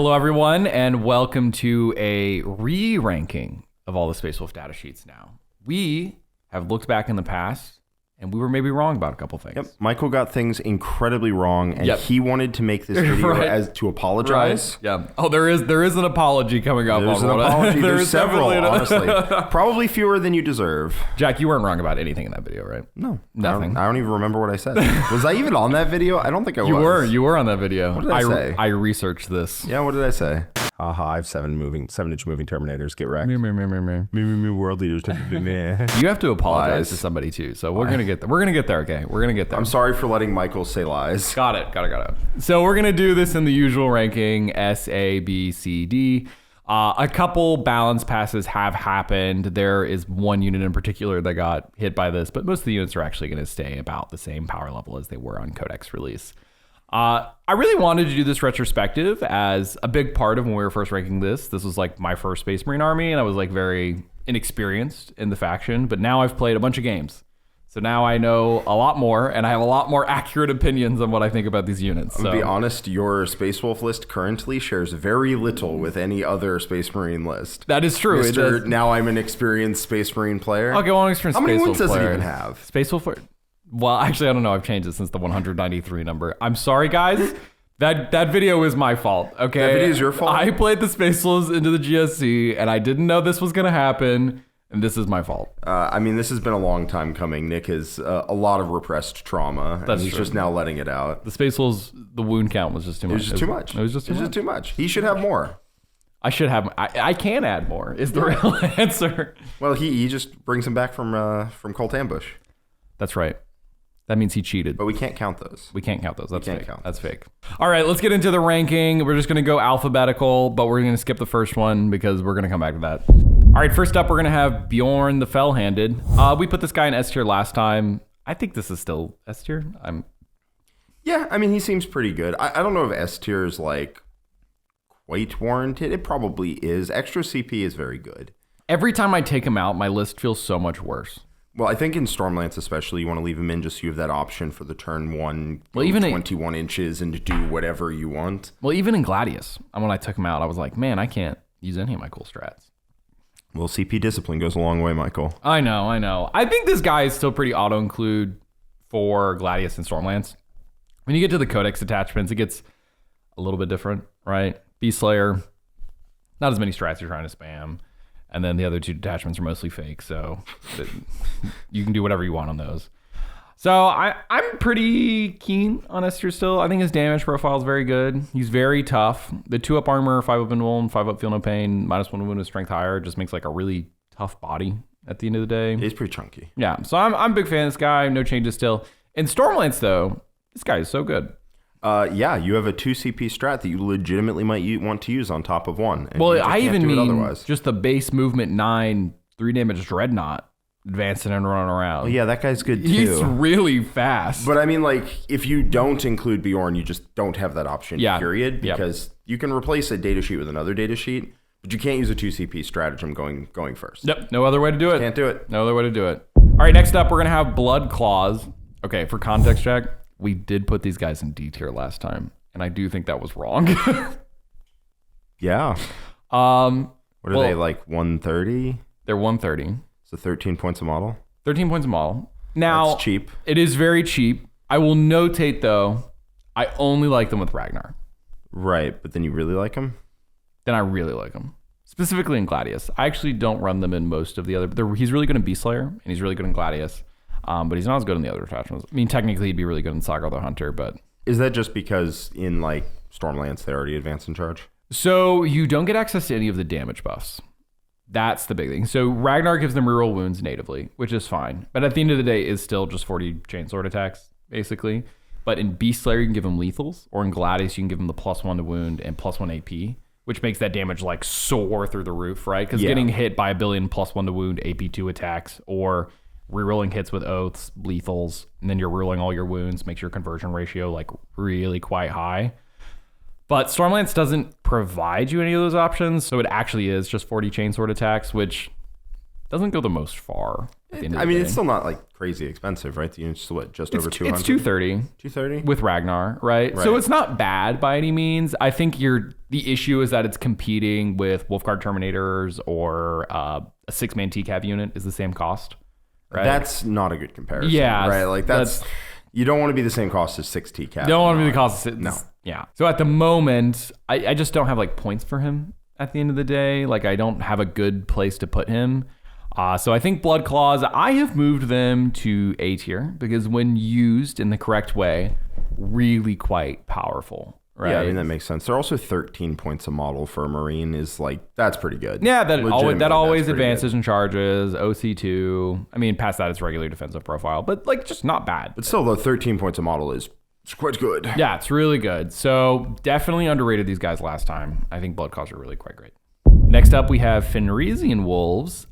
hello everyone, and welcome to a re-ranking of all the Space Wolf data sheets now. We have looked back in the past, and we were maybe wrong about a couple things. Yep. Michael got things incredibly wrong, and he wanted to make this video as to apologize. Right. Yeah. Oh, there is an apology coming up. There's an apology. There's several, honestly. Probably fewer than you deserve. Jack, you weren't wrong about anything in that video, right? No. Nothing. I don't even remember what I said. Was I even on that video? I don't think I was. You were on that video. What did I say? I researched this. Yeah, what did I say? Haha, I have 7-inch moving Terminators. Get wrecked. Me, world leaders. You have to apologize to somebody too. So we're gonna get there. We're gonna get there. Okay, we're gonna get there. I'm sorry for letting Michael say lies. Got it. So we're gonna do this in the usual ranking: S, A, B, C, D. A couple balance passes have happened. There is one unit in particular that got hit by this, but most of the units are actually going to stay about the same power level as they were on Codex release. I really wanted to do this retrospective as a big part of when we were first ranking this. This was like my first Space Marine army, and I was like very inexperienced in the faction, but now I've played a bunch of games. So now I know a lot more, and I have a lot more accurate opinions on what I think about these units. To be honest, your Space Wolf list currently shares very little with any other Space Marine list. That is true. Mr. Now I'm an experienced Space Marine player. Okay, well, I'm an experienced Space Wolf player. How many wounds does it even have? Space Wolf player? Well, actually, I don't know. I've changed it since the 193 number. I'm sorry, guys. That video is my fault, okay? That video is your fault? I played the Space Wolves into the GSC, and I didn't know this was going to happen, and this is my fault. This has been a long time coming. Nick has a lot of repressed trauma, and he's just now letting it out. The Space Wolves, the wound count was just too much. It was just too much. It was just too much. He should have more. I should have. I can add more, is the real answer. Well, he just brings him back from Cult Ambush. That's right. That means he cheated. But we can't count those. That's fake. That's fake. All right, let's get into the ranking. We're just going to go alphabetical, but we're going to skip the first one because we're going to come back to that. All right, first up, we're going to have Bjorn the Fell-Handed. We put this guy in S tier last time. I think this is still S tier. Yeah, I mean, he seems pretty good. I don't know if S tier is like quite warranted. It probably is. Extra CP is very good. Every time I take him out, my list feels so much worse. Well, I think in Stormlance especially, you want to leave him in just so you have that option for the turn one, well, even 21 inches and to do whatever you want. Well, even in Gladius, when I took him out, I was like, man, I can't use any of my cool strats. Well, CP discipline goes a long way, Michael. I know. I think this guy is still pretty auto-include for Gladius and Stormlance. When you get to the Codex attachments, it gets a little bit different, right? Beast Slayer, not as many strats you're trying to spam. And then the other two detachments are mostly fake, so you can do whatever you want on those. So I'm pretty keen on S tier still. I think his damage profile is very good. He's very tough. The 2-up armor, 5-up invuln, 5-up feel no pain, -1 wound with strength higher just makes like a really tough body at the end of the day. He's pretty chunky. Yeah, so I'm a big fan of this guy. No changes still. In Stormlance though, this guy is so good. Yeah, you have a 2 CP strat that you legitimately might want to use on top of one. Well, I even mean just the base movement 9, 3 damage Dreadnought advancing and running around. Well, yeah, that guy's good too. He's really fast. But I mean, like, if you don't include Bjorn, you just don't have that option, period. Because you can replace a datasheet with another datasheet, but you can't use a 2 CP stratagem going first. Yep, no other way to do it. Can't do it. No other way to do it. All right, next up, we're going to have Blood Claws. Okay, for context, Jack, we did put these guys in D tier last time, and I do think that was wrong. Yeah. What are they, like 130? They're 130. So 13 points a model? 13 points a model. Now, that's cheap. It is very cheap. I will notate, though, I only like them with Ragnar. Right, but then you really like them? Then I really like them. Specifically in Gladius. I actually don't run them in most of the other... He's really good in Beast Slayer, and he's really good in Gladius. But he's not as good in the other attachments. I mean, technically, he'd be really good in Saga the Hunter, but... Is that just because in, like, Stormlance, they already advance in charge? So, you don't get access to any of the damage buffs. That's the big thing. So, Ragnar gives them reroll wounds natively, which is fine. But at the end of the day, it's still just 40 chainsword attacks, basically. But in Beast Slayer, you can give them lethals. Or in Gladius, you can give them the +1 to wound and +1 AP, which makes that damage, like, soar through the roof, right? Because getting hit by a billion +1 to wound, AP2 attacks, or... rerolling hits with oaths, lethals, and then you're rerolling all your wounds, makes your conversion ratio like really quite high. But Stormlance doesn't provide you any of those options, so it actually is just 40 chainsword attacks, which doesn't go the most far. It's still not like crazy expensive, right? The unit's still just over 200. It's 230. 230 with Ragnar, right? So it's not bad by any means. I think the issue is that it's competing with Wolfguard Terminators or a 6-man TCAV unit is the same cost. Right? That's not a good comparison. Yeah, right. Like that's you don't want to be the same cost as 6 TCAV. Don't want to be the cost of no. Yeah. So at the moment, I just don't have like points for him. At the end of the day, like I don't have a good place to put him. So I think Blood Claws, I have moved them to A tier because when used in the correct way, really quite powerful. Right? Yeah, I mean, that makes sense. They're also 13 points a model for a Marine is like, that's pretty good. Yeah, that always advances and charges, OC2. I mean, past that, it's regular defensive profile, but like just not bad. But still, though, 13 points a model is quite good. Yeah, it's really good. So definitely underrated these guys last time. I think Blood Claws are really quite great. Next up, we have Fenrisian Wolves.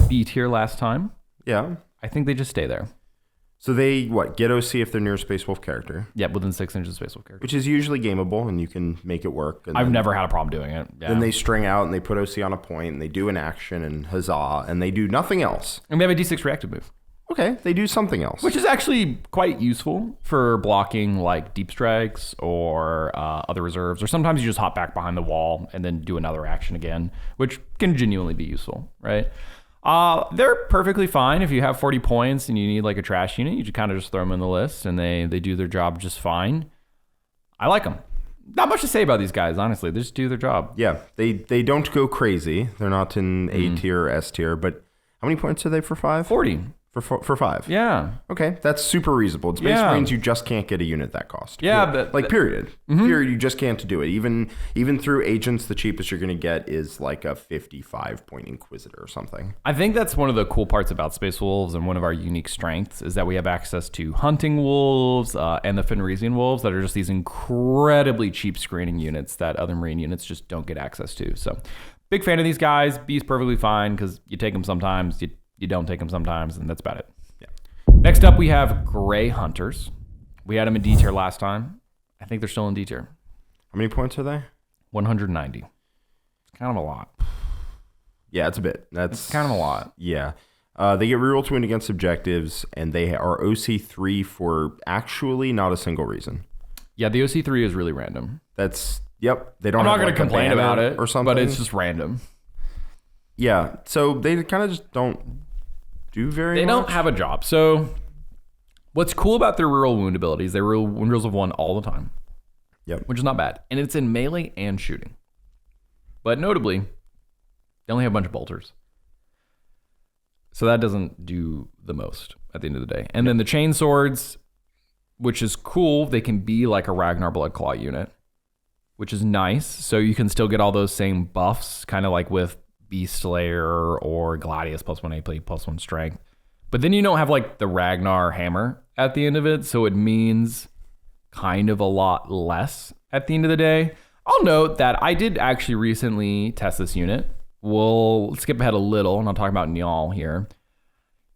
B tier last time. Yeah. I think they just stay there. So they, get OC if they're near a Space Wolf character? Yeah, within 6 inches of Space Wolf character. Which is usually gameable, and you can make it work. And I've never had a problem doing it. Yeah. Then they string out, and they put OC on a point, and they do an action, and huzzah, and they do nothing else. And they have a D6 reactive move. Okay, they do something else. Which is actually quite useful for blocking like deep strikes or other reserves. Or sometimes you just hop back behind the wall and then do another action again, which can genuinely be useful, right? They're perfectly fine if you have 40 points and you need like a trash unit. You just kind of just throw them in the list and they do their job just fine. I like them. Not much to say about these guys, honestly. They just do their job. Yeah, they don't go crazy. They're not in A tier or S tier, but how many points are they for 5? 40. For 5? Yeah. Okay, that's super reasonable. It's Space Marines, you just can't get a unit that cost. Yeah, but period. Period, you just can't do it. Even through Agents, the cheapest you're going to get is like a 55-point Inquisitor or something. I think that's one of the cool parts about Space Wolves and one of our unique strengths is that we have access to Hunting Wolves and the Fenrisian Wolves that are just these incredibly cheap screening units that other Marine units just don't get access to. So big fan of these guys. B's perfectly fine because you take them sometimes, you don't take them sometimes, and that's about it. Yeah. Next up, we have Grey Hunters. We had them in D tier last time. I think they're still in D tier. How many points are they? 190. It's kind of a lot. Yeah, it's a bit. It's kind of a lot. Yeah. They get reroll to win against objectives, and they are OC3 for actually not a single reason. Yeah, the OC3 is really random. Yep. They don't. I'm not going to complain about it or something, but it's just random. Yeah. So they kind of just don't do very much. They don't have a job. So what's cool about their reroll wound abilities, they reroll wound rolls of 1 all the time. Yep. Which is not bad. And it's in melee and shooting. But notably, they only have a bunch of bolters. So that doesn't do the most at the end of the day. And then the chain swords, which is cool, they can be like a Ragnar Bloodclaw unit, which is nice. So you can still get all those same buffs, kind of like with Beast Slayer or Gladius +1 AP, +1 strength. But then you don't have like the Ragnar hammer at the end of it, so it means kind of a lot less at the end of the day. I'll note that I did actually recently test this unit. We'll skip ahead a little, and I'll talk about Njal here.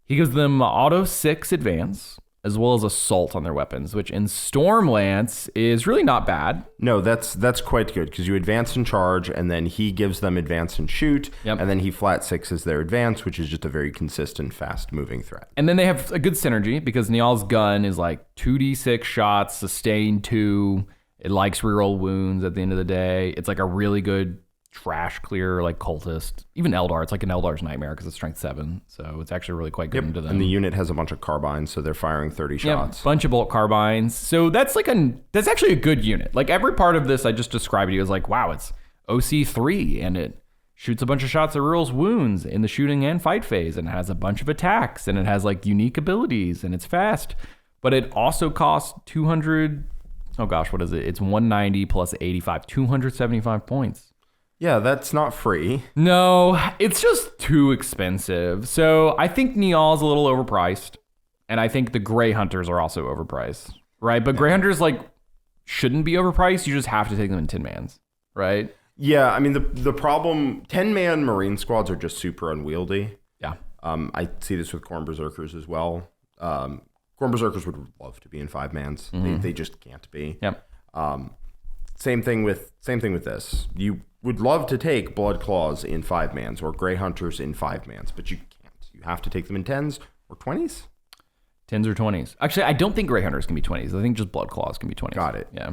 He gives them auto 6 advance, as well as assault on their weapons, which in Stormlance is really not bad. No, that's quite good because you advance and charge, and then he gives them advance and shoot, and then he flat 6s their advance, which is just a very consistent, fast-moving threat. And then they have a good synergy because Njal's gun is like 2d6 shots, sustain 2. It likes reroll wounds at the end of the day. It's like a really good trash clear, like cultist. Even Eldar, it's like an Eldar's nightmare because it's strength 7, so it's actually really quite good into them. And the unit has a bunch of carbines, so they're firing 30 shots. Bunch of bolt carbines. So that's actually a good unit. Like every part of this I just described to you as like, wow, it's OC3 and it shoots a bunch of shots that rerolls wounds in the shooting and fight phase, and it has a bunch of attacks, and it has like unique abilities, and it's fast. But it also costs 200. Oh gosh, what is it? It's 190 plus 85, 275 points. Yeah, that's not free. No, it's just too expensive. So I think Njal's a little overpriced, and I think the Grey Hunters are also overpriced, right? But Grey Hunters shouldn't be overpriced. You just have to take them in 10-mans, right? Yeah, I mean the problem, 10-man Marine squads are just super unwieldy. Yeah. I see this with Khorne Berserkers as well. Khorne Berserkers would love to be in 5-mans. They just can't be. Yep. Same thing with this. You would love to take Blood Claws in 5-mans or Grey Hunters in 5-mans, but you can't. You have to take them in 10s or 20s. 10s or 20s. Actually, I don't think Grey Hunters can be 20s. I think just Blood Claws can be 20s. Got it. Yeah.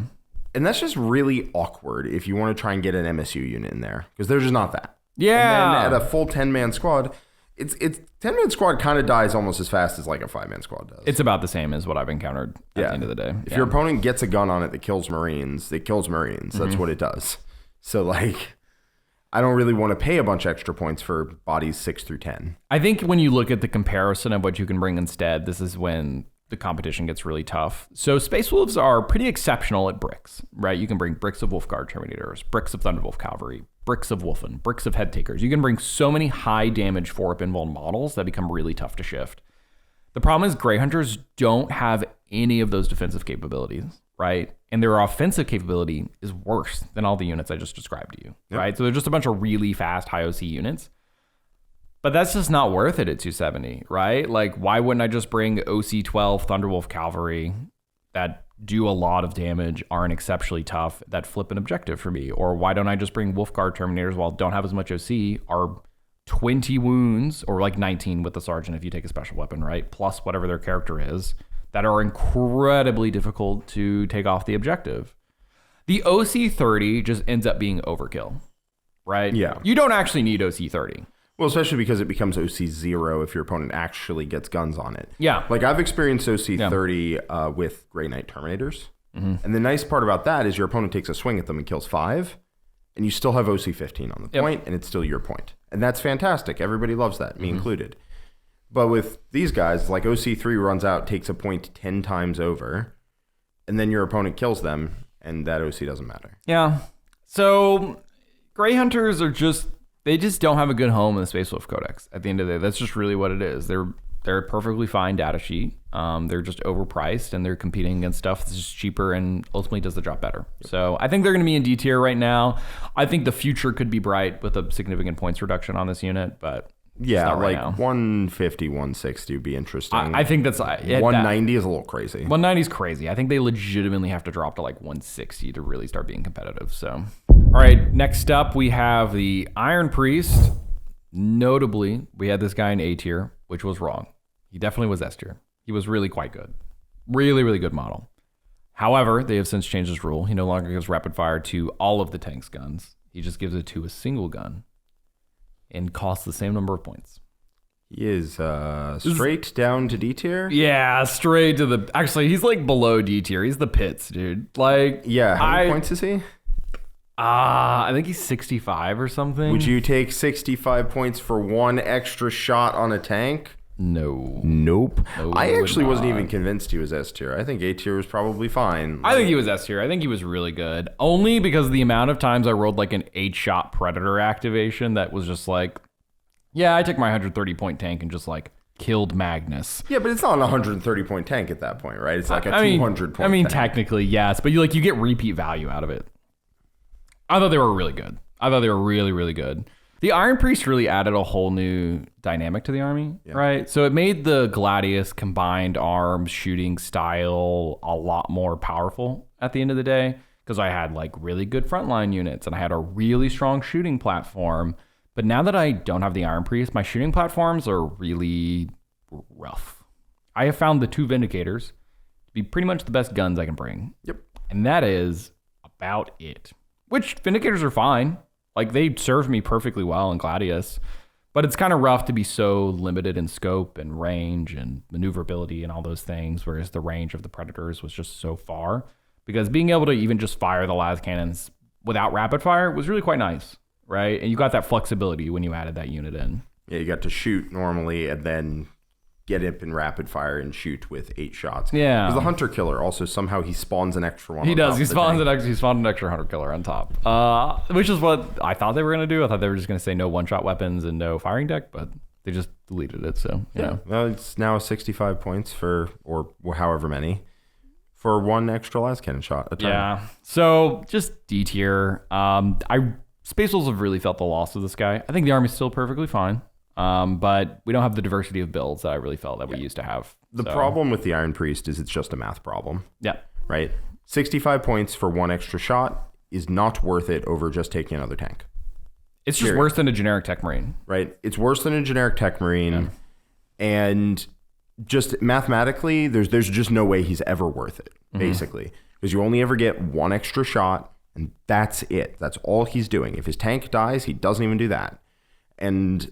And that's just really awkward if you want to try and get an MSU unit in there, because there's just not that. Yeah. And then at a full 10-man squad, it's 10-man squad kind of dies almost as fast as like a 5-man squad does. It's about the same as what I've encountered at the end of the day. If your opponent gets a gun on it that kills Marines, it kills Marines. That's what it does. So like, I don't really want to pay a bunch of extra points for bodies 6 through 10. I think when you look at the comparison of what you can bring instead, this is when the competition gets really tough. So Space Wolves are pretty exceptional at bricks, right? You can bring bricks of Wolfguard Terminators, bricks of Thunderwolf Cavalry, bricks of Wulfen, bricks of Headtakers. You can bring so many high damage 4-up invuln models that become really tough to shift. The problem is Grey Hunters don't have any of those defensive capabilities, right? And their offensive capability is worse than all the units I just described to you, right? So they're just a bunch of really fast high OC units. But that's just not worth it at 270, right? Like, why wouldn't I just bring OC-12 Thunderwolf Cavalry that do a lot of damage, aren't exceptionally tough, that flip an objective for me? Or why don't I just bring Wolfguard Terminators while don't have as much OC, are 20 wounds, or like 19 with the Sergeant if you take a special weapon, right? Plus whatever their character is, that are incredibly difficult to take off the objective. The OC-30 just ends up being overkill, right? Yeah. You don't actually need OC-30. Well, especially because it becomes OC0 if your opponent actually gets guns on it. Yeah. Like, I've experienced OC30 with Grey Knight Terminators. And the nice part about that is your opponent takes a swing at them and kills 5, and you still have OC15 on the point, and it's still your point. And that's fantastic. Everybody loves that, me included. But with these guys, like OC3 runs out, takes a point 10 times over, and then your opponent kills them, and that OC doesn't matter. Yeah. So Grey Hunters are they just don't have a good home in the Space Wolf Codex at the end of the day. That's just really what it is. They're a perfectly fine data sheet. They're just overpriced, and they're competing against stuff that's just cheaper and ultimately does the job better. So I think they're going to be in D tier right now. I think the future could be bright with a significant points reduction on this unit, but yeah, not right like now. 150, 160 would be interesting. I think that's 190 is a little crazy. 190 is crazy. I think they legitimately have to drop to like 160 to really start being competitive. So, all right, next up we have the Iron Priest. Notably, we had this guy in A tier, which was wrong. He definitely was S tier. He was really quite good. Really, really good model. However, they have since changed this rule. He no longer gives rapid fire to all of the tank's guns. He just gives it to a single gun and costs the same number of points. He is straight down to D tier? Yeah, straight to the... Actually, he's like below D tier. He's the pits, dude. Like, yeah, how many points is he? I think he's 65 or something. Would you take 65 points for one extra shot on a tank? No. Nope. No, I actually wasn't even convinced he was S tier. I think A tier was probably fine. I think he was S tier. I think he was really good. Only because the amount of times I rolled like an 8-shot Predator activation that was just like, yeah, I took my 130-point tank and just like killed Magnus. Yeah, but it's not a 130-point tank at that point, right? It's like a 200-point tank. I mean, technically, yes, but you get repeat value out of it. I thought they were really good. I thought they were really, really good. The Iron Priest really added a whole new dynamic to the army, right? So it made the Gladius combined arms shooting style a lot more powerful at the end of the day, because I had like really good frontline units and I had a really strong shooting platform. But now that I don't have the Iron Priest, my shooting platforms are really rough. I have found the 2 Vindicators to be pretty much the best guns I can bring. Yep. And that is about it. Which Vindicators are fine. Like, they served me perfectly well in Gladius, but it's kind of rough to be so limited in scope and range and maneuverability and all those things, whereas the range of the Predators was just so far. Because being able to even just fire the las cannons without rapid fire was really quite nice, right? And you got that flexibility when you added that unit in. Yeah, you got to shoot normally and then get up in rapid fire and shoot with 8 shots. Yeah. Because the Hunter Killer also somehow he spawns an extra one. He does. He spawned an extra Hunter Killer on top. Which is what I thought they were going to do. I thought they were just going to say no one-shot weapons and no firing deck, but they just deleted it. So, you know. Well, it's now 65 points for, or however many, for 1 extra las cannon shot a turn. Yeah. So just D tier. Space Wolves have really felt the loss of this guy. I think the army's still perfectly fine. But we don't have the diversity of builds that I really felt that we used to have. The problem with the Iron Priest is it's just a math problem. Yeah. Right? 65 points for 1 extra shot is not worth it over just taking another tank. It's just worse than a generic Tech Marine. Right? It's worse than a generic Tech Marine. And just mathematically, there's just no way he's ever worth it, basically. Because you only ever get one extra shot, and that's it. That's all he's doing. If his tank dies, he doesn't even do that. And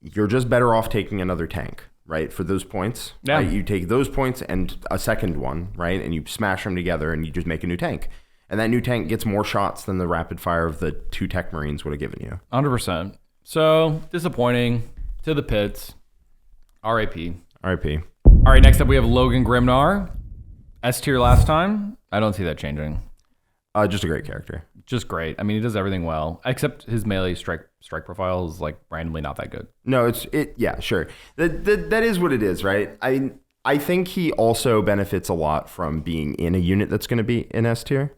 you're just better off taking another tank, right, for those points. Yeah. Right? You take those points and a second one, right, and you smash them together, and you just make a new tank. And that new tank gets more shots than the rapid fire of the 2 Tech Marines would have given you. 100%. So, disappointing. To the pits. R.I.P. R.I.P. All right, next up we have Logan Grimnar. S tier last time. I don't see that changing. Just a great character. Just great. I mean, he does everything well, except his melee strike profile is like randomly not that good. No, yeah, sure. That is what it is, right? I think he also benefits a lot from being in a unit that's going to be in S tier,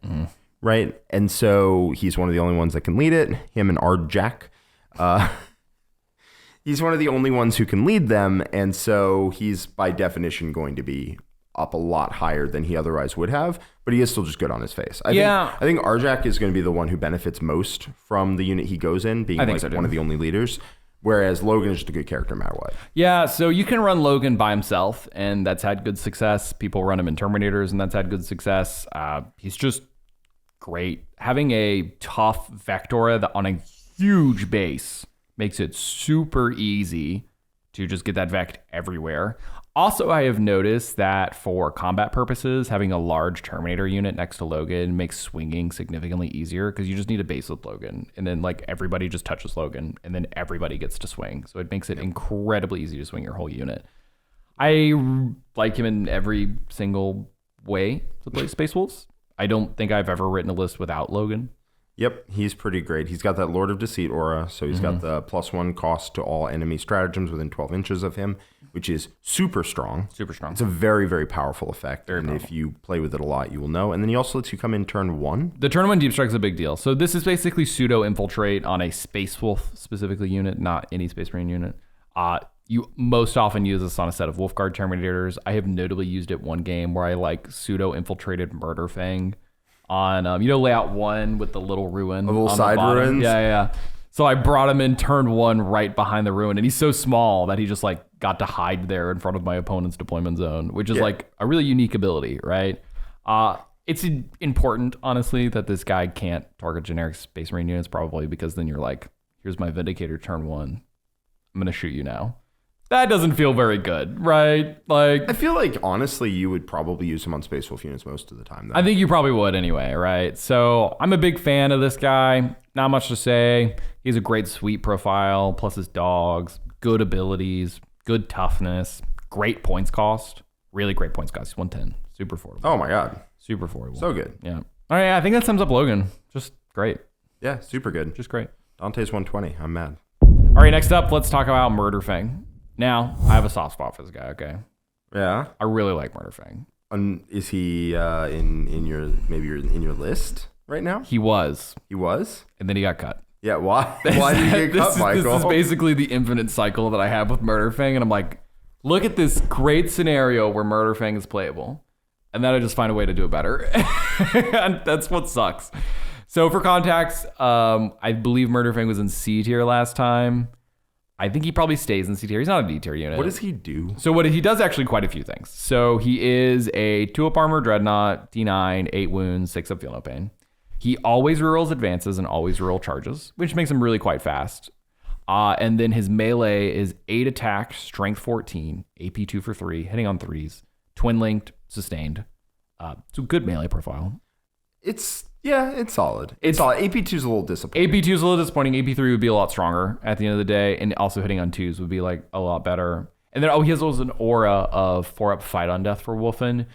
right? And so he's one of the only ones that can lead it. Him and Arjac. He's one of the only ones who can lead them, and so he's by definition going to be up a lot higher than he otherwise would have, but he is still just good on his face. I think Arjac is going to be the one who benefits most from the unit he goes in, being like one of the only leaders, whereas Logan is just a good character no matter what. Yeah, so you can run Logan by himself, and that's had good success. People run him in Terminators, and that's had good success. He's just great. Having a tough Vectora on a huge base makes it super easy to just get that Vect everywhere. Also, I have noticed that for combat purposes, having a large Terminator unit next to Logan makes swinging significantly easier because you just need a base with Logan. And then like everybody just touches Logan and then everybody gets to swing. So it makes it incredibly easy to swing your whole unit. I like him in every single way to play Space Wolves. I don't think I've ever written a list without Logan. Yep, he's pretty great. He's got that Lord of Deceit aura, so he's got the +1 cost to all enemy stratagems within 12 inches of him, which is super strong. Super strong. It's a very, very powerful effect, Very and powerful. if you play with it a lot, you will know. And then he also lets you come in turn 1. The turn 1 deep strike is a big deal. So this is basically pseudo infiltrate on a Space Wolf specifically unit, not any Space Marine unit. You most often use this on a set of Wolfguard Terminators. I have notably used it one game where I like pseudo infiltrated Murderfang on layout 1 with the little ruin, the little on side the bottom. ruins. Yeah. So I brought him in turn 1 right behind the ruin, and he's so small that he just like got to hide there in front of my opponent's deployment zone, which is like a really unique ability, right? It's important, honestly, that this guy can't target generic Space Marine units, probably because then you're like, here's my Vindicator turn 1. I'm gonna shoot you now. That doesn't feel very good, right? Like, I feel like, honestly, you would probably use him on Space Wolf units most of the time, though. I think you probably would anyway, right? So I'm a big fan of this guy. Not much to say. He's a great sweep profile, plus his dogs, good abilities, good toughness, great points cost. Really great points cost. He's 110. Super affordable. Oh, my God. Super affordable. So good. Yeah. All right, I think that sums up Logan. Just great. Yeah, super good. Just great. Dante's 120. I'm mad. All right, next up, let's talk about Murderfang. Now, I have a soft spot for this guy, okay? Yeah. I really like Murderfang. Is he in your list right now? He was. He was? And then he got cut. Yeah, why? Why did he get cut, Michael? This is basically the infinite cycle that I have with Murderfang, and I'm like, look at this great scenario where Murderfang is playable, and then I just find a way to do it better. And that's what sucks. So for context, I believe Murderfang was in C tier last time. I think he probably stays in C tier. He's not a D tier unit. What does he do? So what he does actually quite a few things. So he is a 2-up armor Dreadnought, D9, 8 wounds, 6-up feel no pain. He always rerolls advances and always reroll charges, which makes him really quite fast. And then his melee is 8 attack, strength 14, AP 2 for 3, hitting on 3s, twin linked, sustained. So good melee profile. It's solid. It's solid. AP2 is a little disappointing. AP2 is a little disappointing. AP3 would be a lot stronger at the end of the day, and also hitting on 2s would be like a lot better. And then he has also an aura of 4-up fight on death for Wulfen.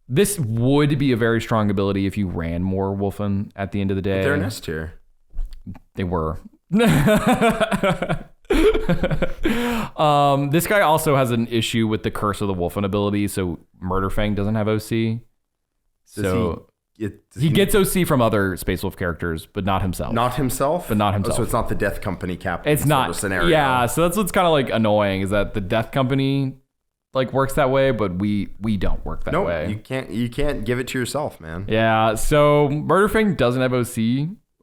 This would be a very strong ability if you ran more Wulfen at the end of the day. But they're in S tier. They were. This guy also has an issue with the Curse of the Wulfen ability, so Murderfang doesn't have OC. He gets OC from other Space Wolf characters, but not himself. Not himself? But not himself. Oh, so it's not the Death Company captain. It's not. Sort of scenario. Yeah, so that's what's kind of like annoying is that the Death Company like works that way, but we don't work that way. You can't give it to yourself, man. Yeah, so Murderfang doesn't have OC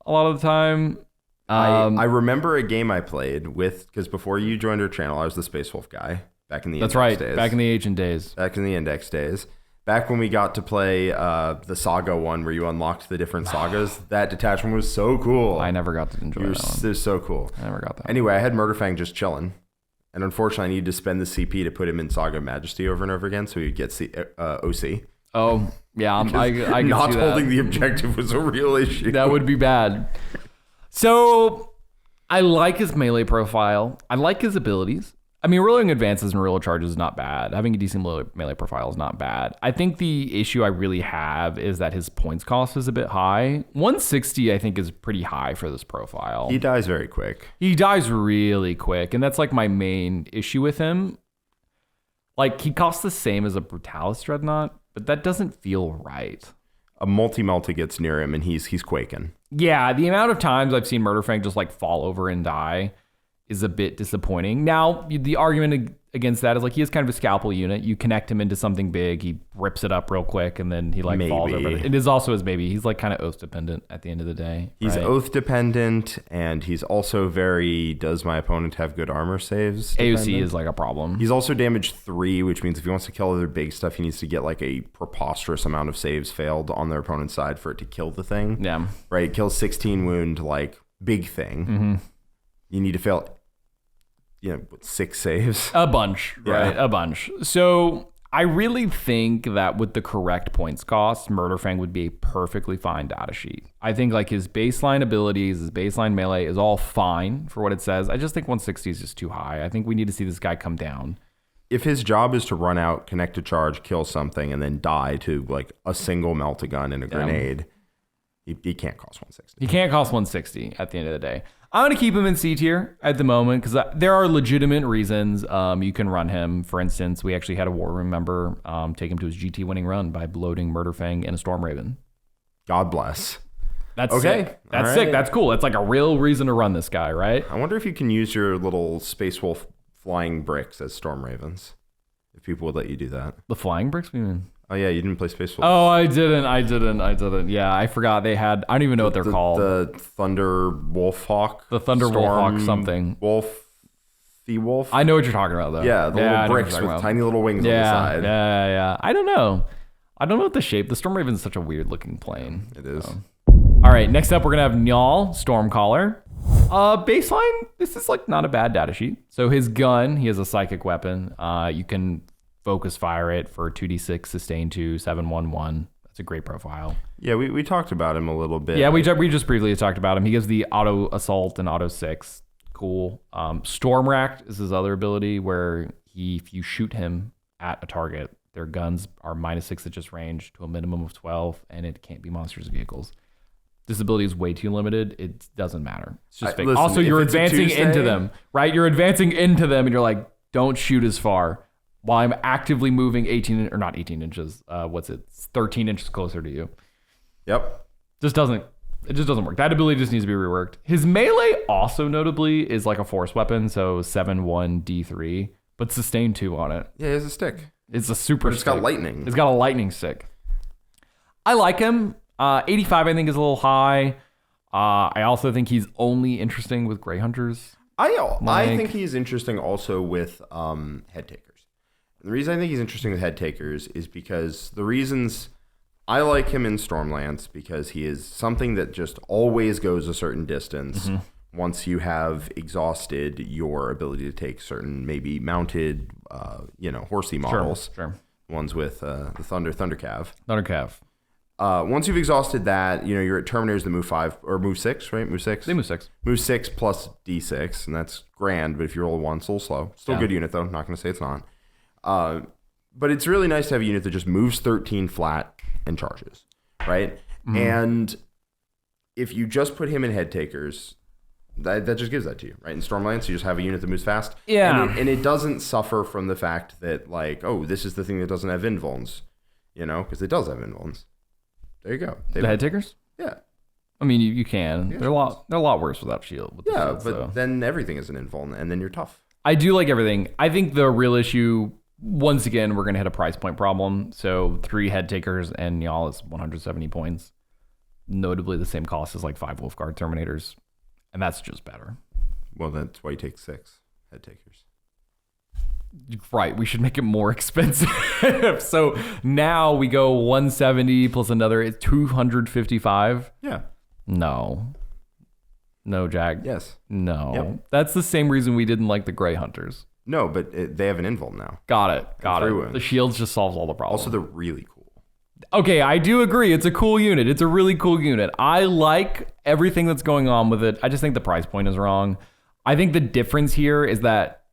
a lot of the time. I remember a game I played with, because before you joined our channel, I was the Space Wolf guy back in the index days. Back in the ancient days. Back in the index days. Back when we got to play the Saga one where you unlocked the different sagas, that detachment was so cool. I never got to enjoy that one. It was so cool. I never got that. Anyway, I had Murderfang just chilling. And unfortunately, I needed to spend the CP to put him in Saga of Majesty over and over again so he'd get OC. Oh, yeah. I can not see that. holding the objective was a real issue. That would be bad. So I like his melee profile. I like his abilities. I mean, rolling advances and reload charges is not bad. Having a decent melee profile is not bad. I think the issue I really have is that his points cost is a bit high. 160, I think, is pretty high for this profile. He dies very quick. He dies really quick, and that's like my main issue with him. Like, he costs the same as a Brutalis Dreadnought, but that doesn't feel right. A multi-melta gets near him, and he's quaking. Yeah, the amount of times I've seen Murderfang just like fall over and die is a bit disappointing. Now, the argument against that is like he is kind of a scalpel unit. You connect him into something big, he rips it up real quick, and then he like falls over. It is also his baby. He's like kind of oath dependent at the end of the day. He's oath dependent, and he's also very, does my opponent have good armor saves? AOC is like a problem. He's also damage 3, which means if he wants to kill other big stuff, he needs to get like a preposterous amount of saves failed on their opponent's side for it to kill the thing. Yeah. Right? Kills 16 wound, like big thing. Mm-hmm. You need to fail 6 saves. A bunch, right? A bunch. So I really think that with the correct points cost, Murderfang would be a perfectly fine data sheet. I think like his baseline abilities, his baseline melee is all fine for what it says. I just think 160 is just too high. I think we need to see this guy come down. If his job is to run out, connect a charge, kill something, and then die to like a single melt-a-gun and a grenade, he can't cost 160. He can't cost 160 at the end of the day. I'm going to keep him in C tier at the moment because there are legitimate reasons you can run him. For instance, we actually had a War Room member take him to his GT winning run by bloating Murderfang and a Storm Raven. God bless. That's sick. That's sick. That's cool. That's like a real reason to run this guy, right? I wonder if you can use your little Space Wolf flying bricks as Storm Ravens. If people would let you do that. The flying bricks? What do you mean? Oh, yeah, you didn't play Space Wolf? Oh, I didn't. Yeah, I forgot they had... I don't even know what they're called. The Thunder Wolf Hawk? The Thunder Wolf Hawk something. Wolf? I know what you're talking about, though. Yeah, the little bricks with tiny little wings on the side. Yeah. I don't know what the shape... The Storm Raven is such a weird-looking plane. It is. All right, next up, we're going to have Njal Stormcaller. Baseline, this is like not a bad data sheet. So his gun, he has a psychic weapon. You can... focus fire it for 2d6, sustain 2, 7-1-1. That's a great profile. Yeah, we talked about him a little bit. Yeah, we just briefly talked about him. He gives the auto assault and auto 6. Cool. Storm Racked is his other ability where if you shoot him at a target, their guns are -6 at just range to a minimum of 12, and it can't be monsters or vehicles. This ability is way too limited. It doesn't matter. It's just fake. Listen, also, you're advancing into them, right? You're advancing into them, and you're like, don't shoot as far. While I'm actively moving 18 inches, 13 inches closer to you. Yep. It just doesn't work. That ability just needs to be reworked. His melee also notably is like a force weapon, so 7-1 D3, but sustain 2 on it. Yeah, he has a stick. It's a super But it's got lightning. It's got a lightning stick. I like him. 85 I think is a little high. I also think he's only interesting with Grey Hunters. I think he's interesting also with Headtakers. The reason I think he's interesting with Headtakers is because the reasons I like him in Stormlance, because he is something that just always goes a certain distance once you have exhausted your ability to take certain maybe mounted, horsey models. Sure. Ones with the Thundercav. Thundercav. Once you've exhausted that, you're at Terminators that move 5 or move 6, right? Move 6. They move 6. Move 6 plus D6, and that's grand. But if you roll 1, it's a little slow. Still a good unit though. Not going to say it's not. But it's really nice to have a unit that just moves 13 flat and charges, right? Mm-hmm. And if you just put him in Headtakers, that just gives that to you, right? In Stormlance, you just have a unit that moves fast. Yeah. And it doesn't suffer from the fact that, like, oh, this is the thing that doesn't have invulns, because it does have invulns. There you go. The Headtakers? Yeah. I mean, you can. Yeah. They're a lot worse without shield. Then everything is an invuln, and then you're tough. I do like everything. I think the real issue, once again, we're going to hit a price point problem. So 3 Headtakers and Njal is 170 points. Notably the same cost as like 5 Wolfguard Terminators. And that's just better. Well, that's why you take 6 Headtakers. Right, we should make it more expensive. So now we go 170 plus another 255. Yeah. No, Jack. Yes. No. Yep. That's the same reason we didn't like the Grey Hunters. No, but they have an invuln now. Got it. Wounds. The shields just solves all the problems. Also, they're really cool. Okay, I do agree. It's a cool unit. It's a really cool unit. I like everything that's going on with it. I just think the price point is wrong. I think the difference here is that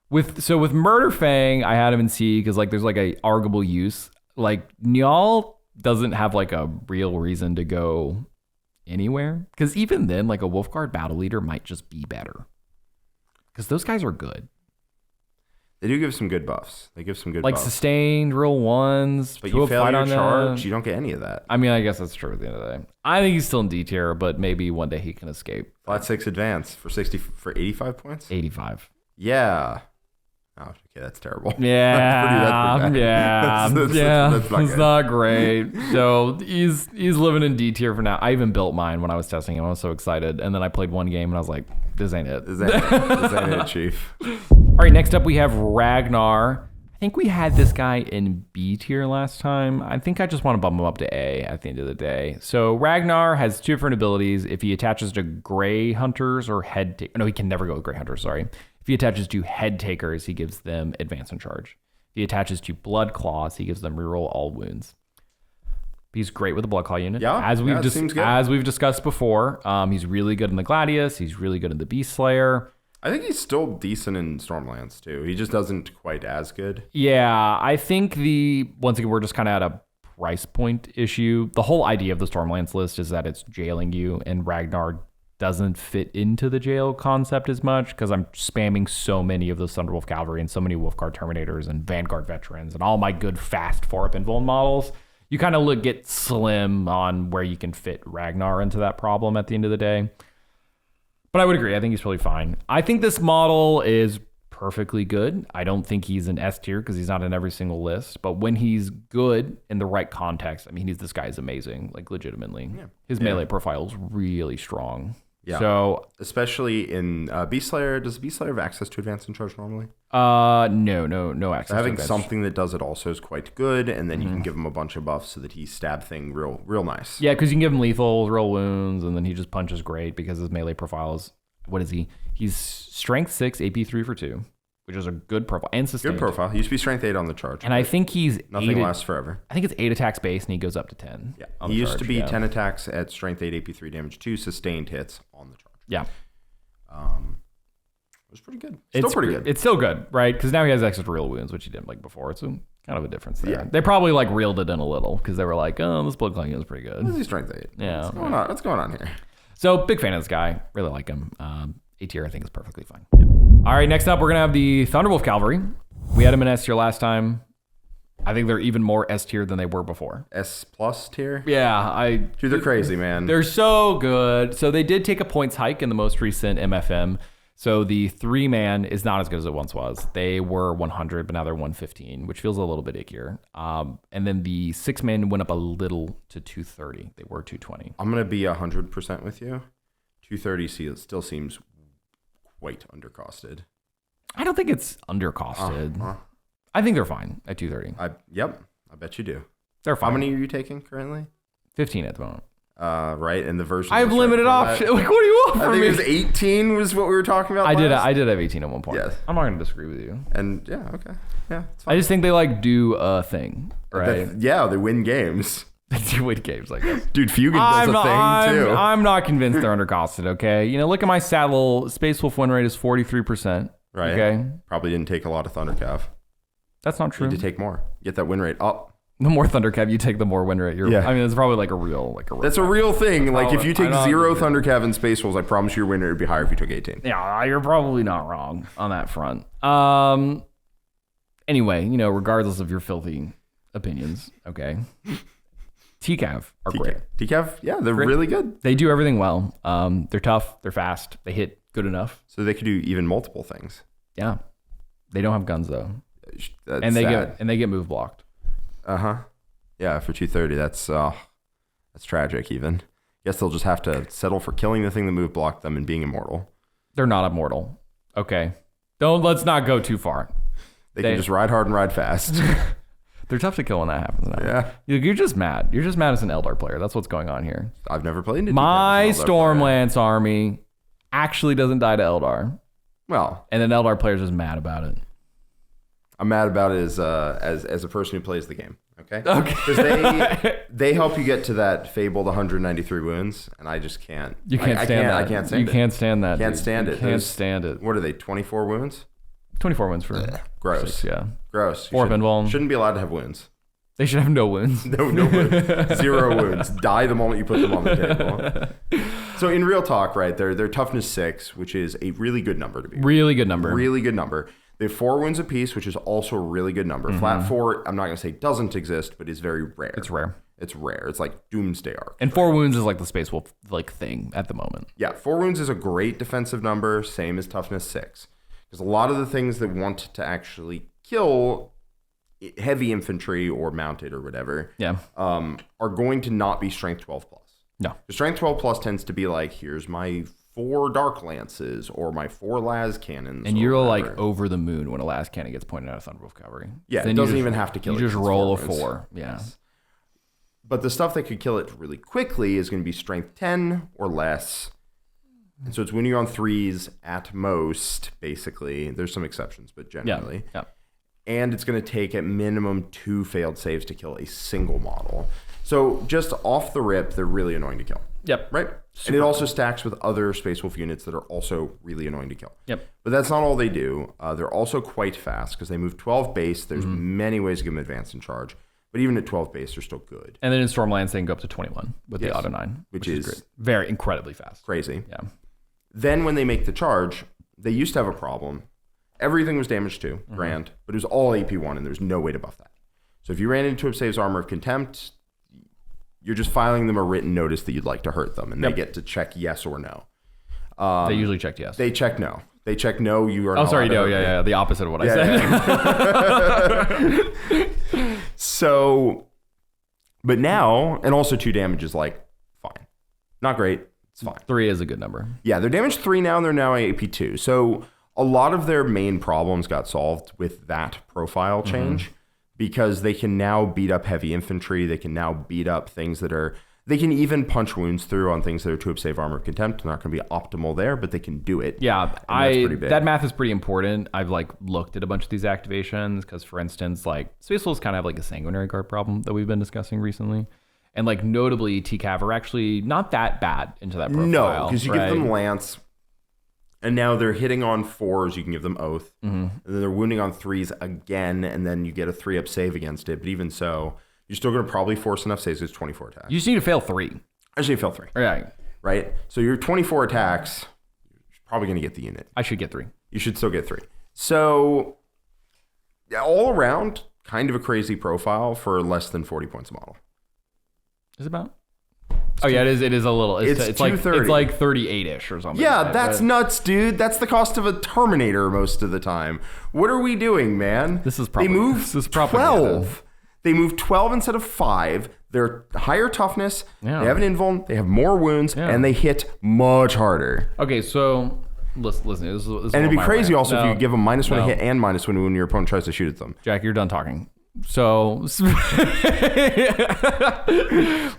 with Murderfang, I had him in C because like there's like a arguable use. Like Njal doesn't have like a real reason to go anywhere, because even then, like a Wolfguard battle leader might just be better because those guys are good. They do give some good buffs. They give some good like buffs. sustained real ones. But you fail your charge, them. you don't get any of that. I mean, I guess that's true at the end of the day. I think he's still in D tier, but maybe one day he can escape. Flat 6 advance for 85 points. 85. Yeah. Oh, okay, that's terrible. Yeah, that's bad. It's not great. So he's living in D tier for now. I even built mine when I was testing him. I was so excited, and then I played one game and I was like, "This ain't it. This ain't it, Chief." All right, next up we have Ragnar. I think we had this guy in B tier last time. I think I just want to bump him up to A at the end of the day. So Ragnar has 2 different abilities. If he attaches to Grey Hunters or no, he can never go with Grey Hunters. Sorry. If he attaches to Headtakers, he gives them advance and charge. If he attaches to Blood Claws, he gives them reroll all wounds. He's great with the Blood Claw unit. Yeah, as we've discussed before, he's really good in the Gladius. He's really good in the Beast Slayer. I think he's still decent in Stormlands too. He just doesn't quite as good. Yeah, I think once again we're just kind of at a price point issue. The whole idea of the Stormlands list is that it's jailing you, and Ragnar doesn't fit into the jail concept as much because I'm spamming so many of those Thunderwolf Cavalry and so many Wolfguard Terminators and Vanguard Veterans and all my good fast 4-up invuln models. You kind of get slim on where you can fit Ragnar into that problem at the end of the day. But I would agree. I think he's really fine. I think this model is perfectly good. I don't think he's an S tier because he's not in every single list. But when he's good in the right context, I mean, this guy is amazing, like legitimately. Yeah. His melee profile is really strong. Yeah. So especially in Beast Slayer, does Beast Slayer have access to advance and charge normally? No access. So having something that does it also is quite good, and then you can give him a bunch of buffs so that he stab thing real nice. Yeah, because you can give him lethal, real wounds, and then he just punches great because his melee profile is, what is he? He's strength 6, AP 3 for 2, which is a good profile and sustained. Good profile. He used to be strength 8 on the charge. And I think he's nothing lasts forever. I think it's 8 attacks base, and he goes up to 10. Yeah, he used to be 10 attacks at strength 8, AP 3, damage 2, sustained hits on the charge. Yeah. It was pretty good. Still pretty good. It's still good, right? Because now he has access to real wounds, which he didn't like before. It's kind of a difference there. Yeah. They probably reeled it in a little because they were like, "Oh, this blood clogging is pretty good." This is strength 8. Yeah. What's going on here? So big fan of this guy. Really like him. A tier, I think, is perfectly fine. Yep. All right, next up, we're gonna have the Thunderwolf Cavalry. We had them in S tier last time. I think they're even more S tier than they were before. S plus tier? Yeah, Dude, they're crazy, man. They're so good. So they did take a points hike in the most recent MFM. So the 3-man is not as good as it once was. They were 100, but now they're 115, which feels a little bit ickier. And then the 6-man went up a little to 230. They were 220. I'm going to be 100% with you. 230 still seems quite undercosted. I don't think it's undercosted. I think they're fine at 230. Yep, I bet you do. They're fine. How many are you taking currently? 15 at the moment. Right, and the version I have limited options. Like, what do you want from me? I think it was 18 was what we were talking about. I did have 18 at one point. Yes. I'm not going to disagree with you. And yeah, okay. Yeah, it's fine. I just think they do a thing, right? They win games. They do win games, I guess. Dude, Fugan does a thing too. I'm not convinced they're undercosted, okay? Look at my saddle. Space Wolf win rate is 43%. Right. Okay. Probably didn't take a lot of Thundercav. That's not true. You need to take more. Get that win rate up. The more Thundercav you take, the more win rate. I mean, it's probably a real. That's a real thing. If you take 0 Thundercav in Space Wolves, I promise your win rate would be higher if you took 18. Yeah, you're probably not wrong on that front. Anyway, regardless of your filthy opinions, okay. TCAV are great. TCAV, yeah, they're really good. They do everything well. They're tough. They're fast. They hit good enough. So they could do even multiple things. Yeah. They don't have guns though. That's and sad. they get move blocked. Yeah, for 230, that's tragic even. Guess they'll just have to settle for killing the thing that move blocked them and being immortal. They're not immortal. Okay. Let's not go too far. They can just ride hard and ride fast. They're tough to kill when that happens. Yeah. You're just mad. You're just mad as an Eldar player. That's what's going on here. I've never played into my Stormlance army actually doesn't die to Eldar. Well. And then Eldar player's just mad about it. I'm mad about it as a person who plays the game. Okay. Because they help you get to that fabled 193 wounds, and I just can't. You can't stand that. I can't stand it. You can't stand that. Can't stand it. Can't stand it. What are they? 24 wounds? 24 wounds for gross. 6, yeah. Gross. Shouldn't be allowed to have wounds. They should have no wounds. No wounds. 0 wounds. Die the moment you put them on the table. So in real talk, right, they're toughness 6, which is a really good number to be. Really good number. Really good number. They have 4 wounds apiece, which is also a really good number. Flat 4, I'm not going to say doesn't exist, but is very rare. It's rare. It's rare. It's like Doomsday Arc. And 4 wounds is like the Space Wolf like thing at the moment. Yeah, 4 wounds is a great defensive number, same as toughness 6. Because a lot of the things that want to actually kill heavy infantry or mounted or whatever are going to not be strength 12 plus. No. The strength 12 plus tends to be like, here's my 4 dark lances or my 4 las cannons. And you're like over the moon when a las cannon gets pointed out of Thunderwolf Cavalry. Yeah, then it doesn't even have to kill it. You just roll a 4. Yeah. Yes. But the stuff that could kill it really quickly is going to be strength 10 or less. And so it's when you're on 3s at most, basically. There's some exceptions, but generally. Yeah. And it's going to take at minimum 2 failed saves to kill a single model. So just off the rip, they're really annoying to kill. Yep. Right? And it also stacks with other Space Wolf units that are also really annoying to kill. Yep. But that's not all they do. They're also quite fast because they move 12 base. There's many ways to give them advance and charge. But even at 12 base, they're still good. And then in Stormlands, they can go up to 21 with the Auto 9. Which is great. Very incredibly fast. Crazy. Yeah. Then when they make the charge, they used to have a problem. Everything was damage 2, grand, but it was all AP1, and there's no way to buff that. So if you ran into Saves Armor of Contempt, you're just filing them a written notice that you'd like to hurt them, and they get to check yes or no. They usually check yes. They check no. They check no, you are not sorry, no, yeah. The opposite of what I said. Yeah. So, but now, and also 2 damage is like, fine. Not great. It's fine. 3 is a good number. Yeah, they're damage 3 now, and they're now AP2. So a lot of their main problems got solved with that profile change because they can now beat up heavy infantry. They can now beat up things that are... They can even punch wounds through on things that are 2 save armor of contempt. They're not going to be optimal there, but they can do it. Yeah, that math is pretty important. I've like looked at a bunch of these activations because, for instance, like Space Wolves kind of have like a sanguinary guard problem that we've been discussing recently. And like notably, TCAV are actually not that bad into that profile. No, because you give them Lance, and now they're hitting on 4s. You can give them Oath, and then they're wounding on 3s again, and then you get a 3-up save against it. But even so, you're still going to probably force enough saves. It's 24 attacks. You just need to fail 3. I just need to fail 3. Right. Right. So your 24 attacks, you're probably going to get the unit. I should get 3. You should still get 3. So all around, kind of a crazy profile for less than 40 points a model. Is it about? Oh yeah, it is a little. It's like 38-ish or something. Yeah, that's nuts, dude. That's the cost of a Terminator most of the time. What are we doing, man? This is probably they move 12. They move 12 instead of 5. They're higher toughness. Yeah. They have an invuln. They have more wounds, and they hit much harder. Okay, so listen. This and it'd be crazy also if you give them -1 to hit and -1 when your opponent tries to shoot at them. Jack, you're done talking. So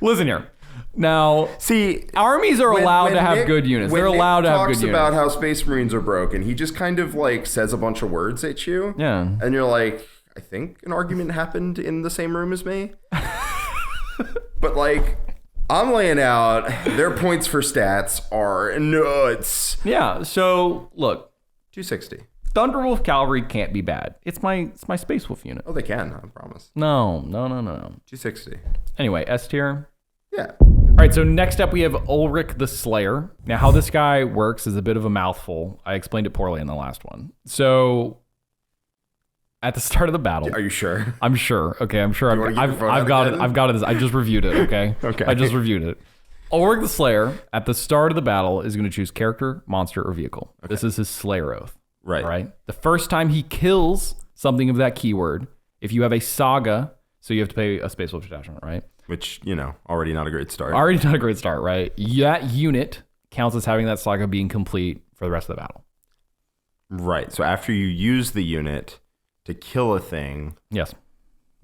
listen here. Now, see, armies are allowed to have good units. They're allowed to have good units. Talks about how Space Marines are broken. He just kind of like says a bunch of words at you. Yeah. And you're like, I think an argument happened in the same room as me. But like, I'm laying out their points for stats are nuts. Yeah. So look, 260. Thunderwolf Cavalry can't be bad. It's my Space Wolf unit. Oh, they can. I promise. No. 260. Anyway, S tier. Yeah. All right, so next up we have Ulrik the Slayer. Now, how this guy works is a bit of a mouthful. I explained it poorly in the last one. So, at the start of the battle, are you sure? I'm sure. Okay, I'm sure. I've got it. I've got it. I just reviewed it. Okay. Okay. I just reviewed it. Ulrik the Slayer at the start of the battle is going to choose character, monster, or vehicle. Okay. This is his Slayer oath. Right. The first time he kills something of that keyword, if you have a saga, so you have to pay a Space Wolf detachment, right? Which, already not a great start. Already not a great start, right? That unit counts as having that saga being complete for the rest of the battle. Right. So after you use the unit to kill a thing, yes,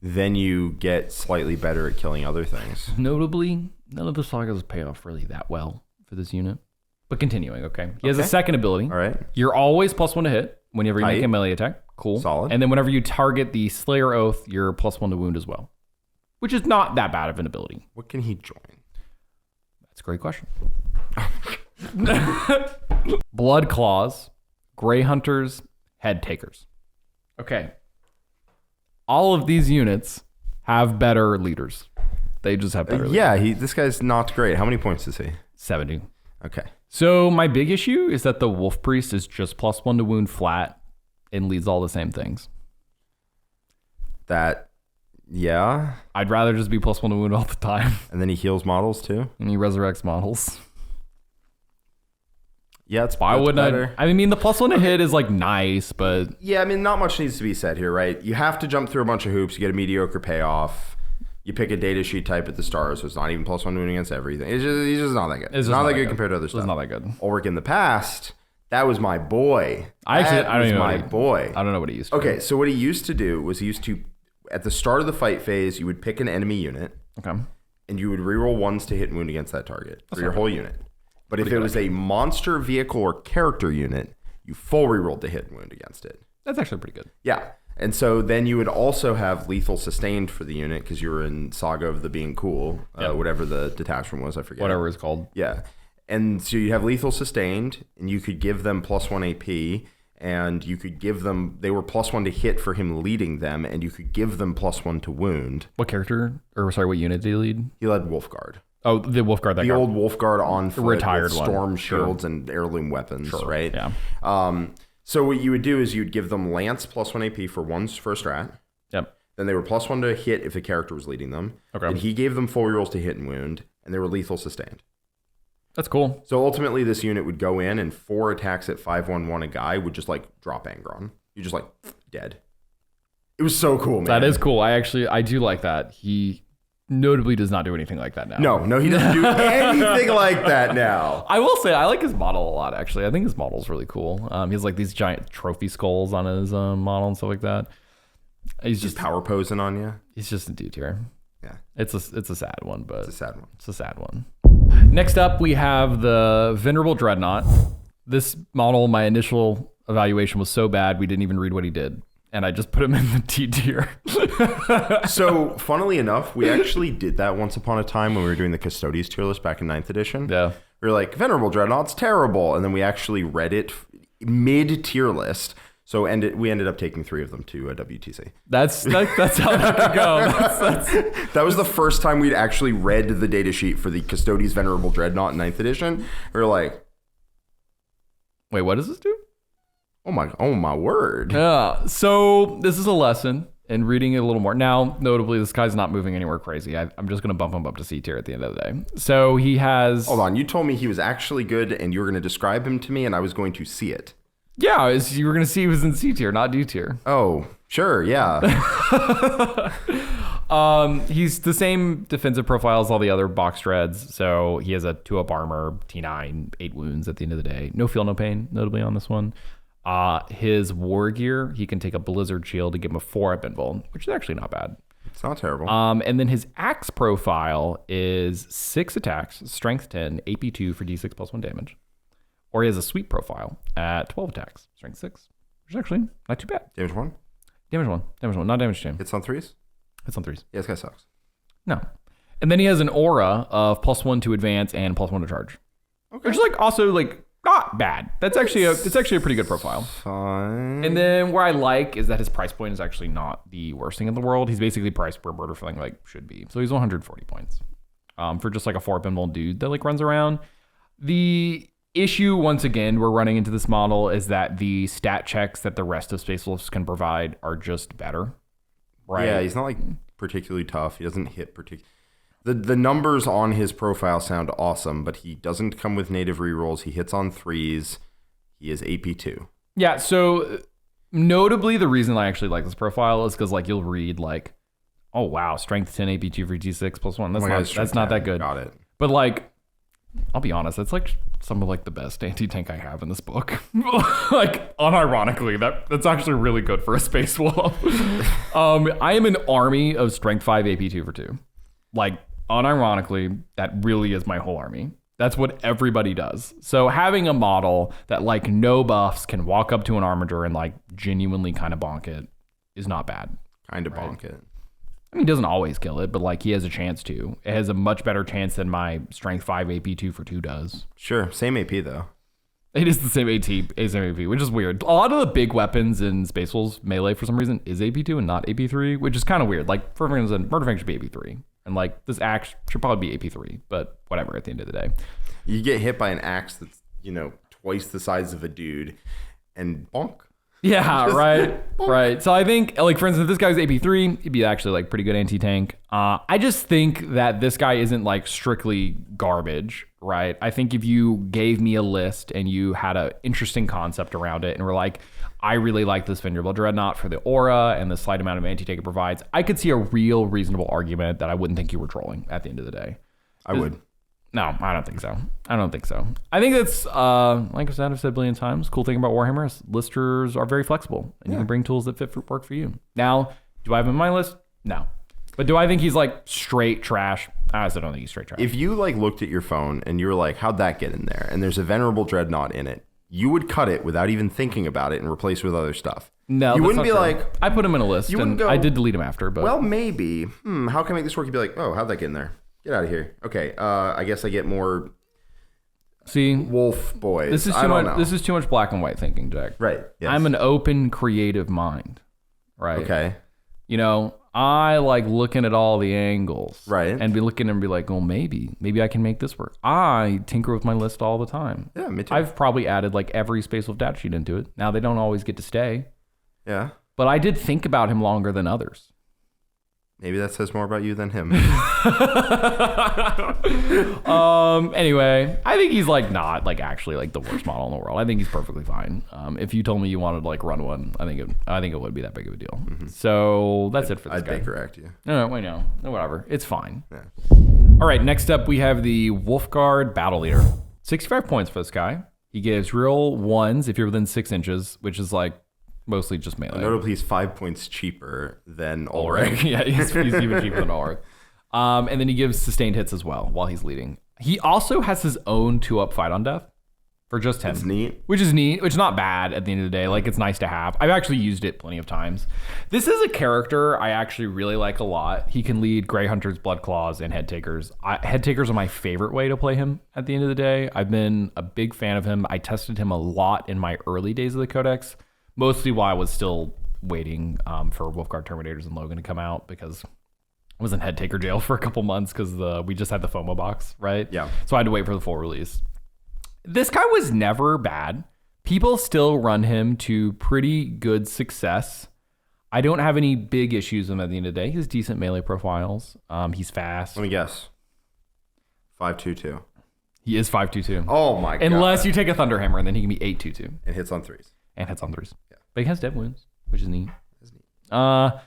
then you get slightly better at killing other things. Notably, none of the sagas pay off really that well for this unit. But continuing, okay. He has a second ability. All right. You're always +1 to hit whenever you make a melee attack. Cool. Solid. And then whenever you target the Slayer Oath, you're +1 to wound as well. Which is not that bad of an ability. What can he join? That's a great question. Blood Claws, Grey Hunters, Headtakers. Okay. All of these units have better leaders. They just have better leaders. This guy's not great. How many points is he? 70. Okay. So my big issue is that the Wolf Priest is just +1 to wound flat and leads all the same things. Yeah. I'd rather just be +1 to wound all the time. And then he heals models too? And he resurrects models. Yeah, why wouldn't better. I mean, the +1 to hit is like nice, but... Yeah, I mean, not much needs to be said here, right? You have to jump through a bunch of hoops. You get a mediocre payoff. You pick a datasheet type at the start, so it's not even +1 wound against everything. He's just not that good. It's not that good compared to other stuff. It's not that good. Ulrik in the past, that was my boy. I don't even know my boy. I don't know what he used to do. Okay, so what he used to do was at the start of the fight phase, you would pick an enemy unit. Okay. And you would reroll 1s to hit and wound against that target for your whole unit. But if it was a monster, vehicle, or character unit, you full rerolled to hit and wound against it. That's actually pretty good. Yeah. And so then you would also have lethal sustained for the unit because you were in Saga of the Being Cool, whatever the detachment was, I forget. Whatever it's called. Yeah. And so you have lethal sustained, and you could give them +1 AP, and you could give them, they were +1 to hit for him leading them, and you could give them +1 to wound. What unit did he lead? He led Wolfguard. Oh, the Wolfguard. The old Wolfguard on foot, retired with storm shields and heirloom weapons, right? Yeah. So what you would do is you'd give them Lance +1 AP for ones for a strat. Yep. Then they were +1 to hit if a character was leading them. Okay. And he gave them full rolls to hit and wound, and they were lethal sustained. That's cool. So ultimately, this unit would go in, and 4 attacks at 5/1/1 a guy would just like drop Angron. You just like dead. It was so cool, man. That is cool. I do like that. He notably does not do anything like that now. No, he doesn't do anything like that now. I will say I like his model a lot. Actually, I think his model's really cool. He has like these giant trophy skulls on his model and stuff like that. He's just power posing on you. He's just a D tier. Yeah, it's a sad one, but it's a sad one. It's a sad one. Next up, we have the Venerable Dreadnought. This model, my initial evaluation was so bad we didn't even read what he did, and I just put him in the D tier. So, funnily enough, we actually did that once upon a time when we were doing the Custodes tier list back in 9th edition. Yeah. We were like, Venerable Dreadnought's terrible. And then we actually read it mid-tier list. So we ended up taking 3 of them to a WTC. That's how that could go. That was the first time we'd actually read the datasheet for the Custodes Venerable Dreadnought in 9th edition. We were like... Wait, what does this do? Oh my word. Yeah. So this is a lesson in reading it a little more. Now, notably, this guy's not moving anywhere crazy. I'm just going to bump him up to C tier at the end of the day. So he has... Hold on. You told me he was actually good and you were going to describe him to me and I was going to see it. Yeah, you were going to see he was in C tier, not D tier. Oh, sure. Yeah. He's the same defensive profile as all the other box dreads. So he has a 2-up armor, T9, 8 wounds at the end of the day. No feel, no pain, notably on this one. His war gear, he can take a blizzard shield to give him a 4-up invuln, which is actually not bad. It's not terrible. And then his axe profile is 6 attacks, strength 10, AP 2 for D6 +1 damage. Or he has a sweep profile at 12 attacks, strength 6, which is actually not too bad. Damage 1? Damage 1, not damage 2. Hits on 3s? Hits on 3s. Yeah, this guy sucks. No. And then he has an aura of +1 to advance and +1 to charge. Okay. Which is like also like not bad. It's actually a pretty good profile. Fine. And then where I like is that his price point is actually not the worst thing in the world. He's basically priced where Murderfang like should be. So he's 140 points. For just like a 4-up invuln dude that like runs around. The issue, once again, we're running into this model is that the stat checks that the rest of Space Wolves can provide are just better. Right? Yeah, he's not like particularly tough. He doesn't hit particularly. The numbers on his profile sound awesome, but he doesn't come with native rerolls. He hits on 3s. He is AP 2. Yeah, so notably the reason I actually like this profile is because like you'll read like Oh wow, strength 10 AP2 for G6 plus 1. That's God, not that good. Got it. But like, I'll be honest, that's like some of like the best anti-tank I have in this book. Like, unironically, that's actually really good for a Space Wolf. I am an army of strength 5 AP2 for 2. Like, unironically, that really is my whole army. That's what everybody does. So having a model that like no buffs can walk up to an armature and like genuinely kind of bonk it is not bad. Kind of bonk it. I mean, he doesn't always kill it, but like he has a chance to. It has a much better chance than my strength 5 AP2 for 2 does. Sure. Same AP though. It is the same AP, which is weird. A lot of the big weapons in Space Wolves melee for some reason is AP2 and not AP3, which is kind of weird. Like, for instance, Murderfang should be AP3. And like this axe should probably be AP3, but whatever at the end of the day. You get hit by an axe that's, twice the size of a dude and bonk. Yeah, right. Bonk. Right. So I think, like, for instance, if this guy's AP3, he'd be actually like pretty good anti-tank. I just think that this guy isn't like strictly garbage, right? I think if you gave me a list and you had an interesting concept around it and were like, I really like this Venerable Dreadnought for the aura and the slight amount of anti-tank it provides, I could see a real reasonable argument that I wouldn't think you were trolling at the end of the day. I would. No, I don't think so. I think that's, like I've said a billion times, cool thing about Warhammer is listers are very flexible and you can bring tools that work for you. Now, do I have him in my list? No. But do I think he's like straight trash? I also don't think he's straight trash. If you like looked at your phone and you were like, how'd that get in there? And there's a Venerable Dreadnought in it, you would cut it without even thinking about it and replace it with other stuff. No, you wouldn't be true. like, I put him in a list and I did delete him after, but well, maybe. How can I make this work? You'd be like, oh, how'd that get in there? Get out of here. Okay, I guess I get more. See, wolf boys. This is too much. This is too much black and white thinking, Jack. Right. Yes. I'm an open, creative mind. Right. Okay. I like looking at all the angles. Right. And be looking and be like, well, maybe I can make this work. I tinker with my list all the time. Yeah, me too. I've probably added like every Space Wolf datasheet into it. Now they don't always get to stay. Yeah. But I did think about him longer than others. Maybe that says more about you than him. Anyway, I think he's like not like actually like the worst model in the world. I think he's perfectly fine. If you told me you wanted to like run one, I think it would be that big of a deal. Mm-hmm. So that's it for this guy. I'd Baker-act you. No, wait, no, whatever. It's fine. Yeah. All right, next up we have the Wolfguard Battle Leader. 65 points for this guy. He gives real ones if you're within 6 inches, which is like mostly just melee. Notably, he's 5 points cheaper than Ulrik. Yeah, he's even cheaper than Ulrik. And then he gives sustained hits as well while he's leading. He also has his own 2-up fight on death for just 10. It's neat. Which is neat, which is not bad at the end of the day. Like, it's nice to have. I've actually used it plenty of times. This is a character I actually really like a lot. He can lead Grey Hunters, Blood Claws, and Headtakers. Headtakers are my favorite way to play him at the end of the day. I've been a big fan of him. I tested him a lot in my early days of the Codex. Mostly while I was still waiting for Wolfguard Terminators and Logan to come out because I was in Headtaker jail for a couple months because we just had the FOMO box, right? Yeah. So I had to wait for the full release. This guy was never bad. People still run him to pretty good success. I don't have any big issues with him at the end of the day. He has decent melee profiles. He's fast. Let me guess. 5.22. He is 5.22. Oh my god. Unless you take a Thunderhammer and then he can be 8.22. And hits on 3s. And hits on 3s. Yeah. But he has dead wounds, which is neat. I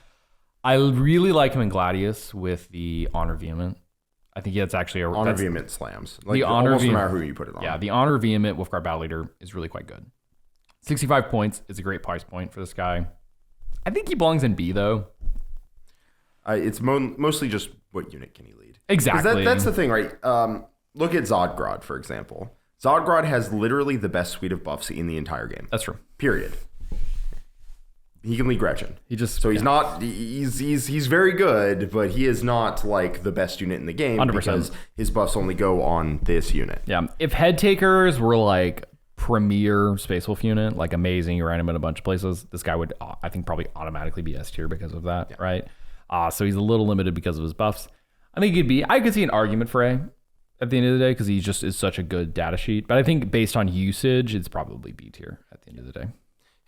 really like him in Gladius with the Honor Vehement. I think that's actually a Honor Vehement slams. Like the Honor almost Vehement, no matter who you put it on. Yeah, the Honor Vehement Wolfguard Battle Leader is really quite good. 65 points is a great price point for this guy. I think he belongs in B though. It's mostly just what unit can he lead. Exactly. That's the thing, right? Look at Zodgrod, for example. Zodgrod has literally the best suite of buffs in the entire game. That's true. Period. He can lead Gretchen. He's very good, but he is not like the best unit in the game 100%. Because his buffs only go on this unit. Yeah. If Headtakers were like premier Space Wolf unit, like amazing, you ran him in a bunch of places, this guy would, I think, probably automatically be S tier because of that, yeah. Right? So he's a little limited because of his buffs. I think I could see an argument for A at the end of the day because he just is such a good data sheet. But I think based on usage, it's probably B tier at the end of the day.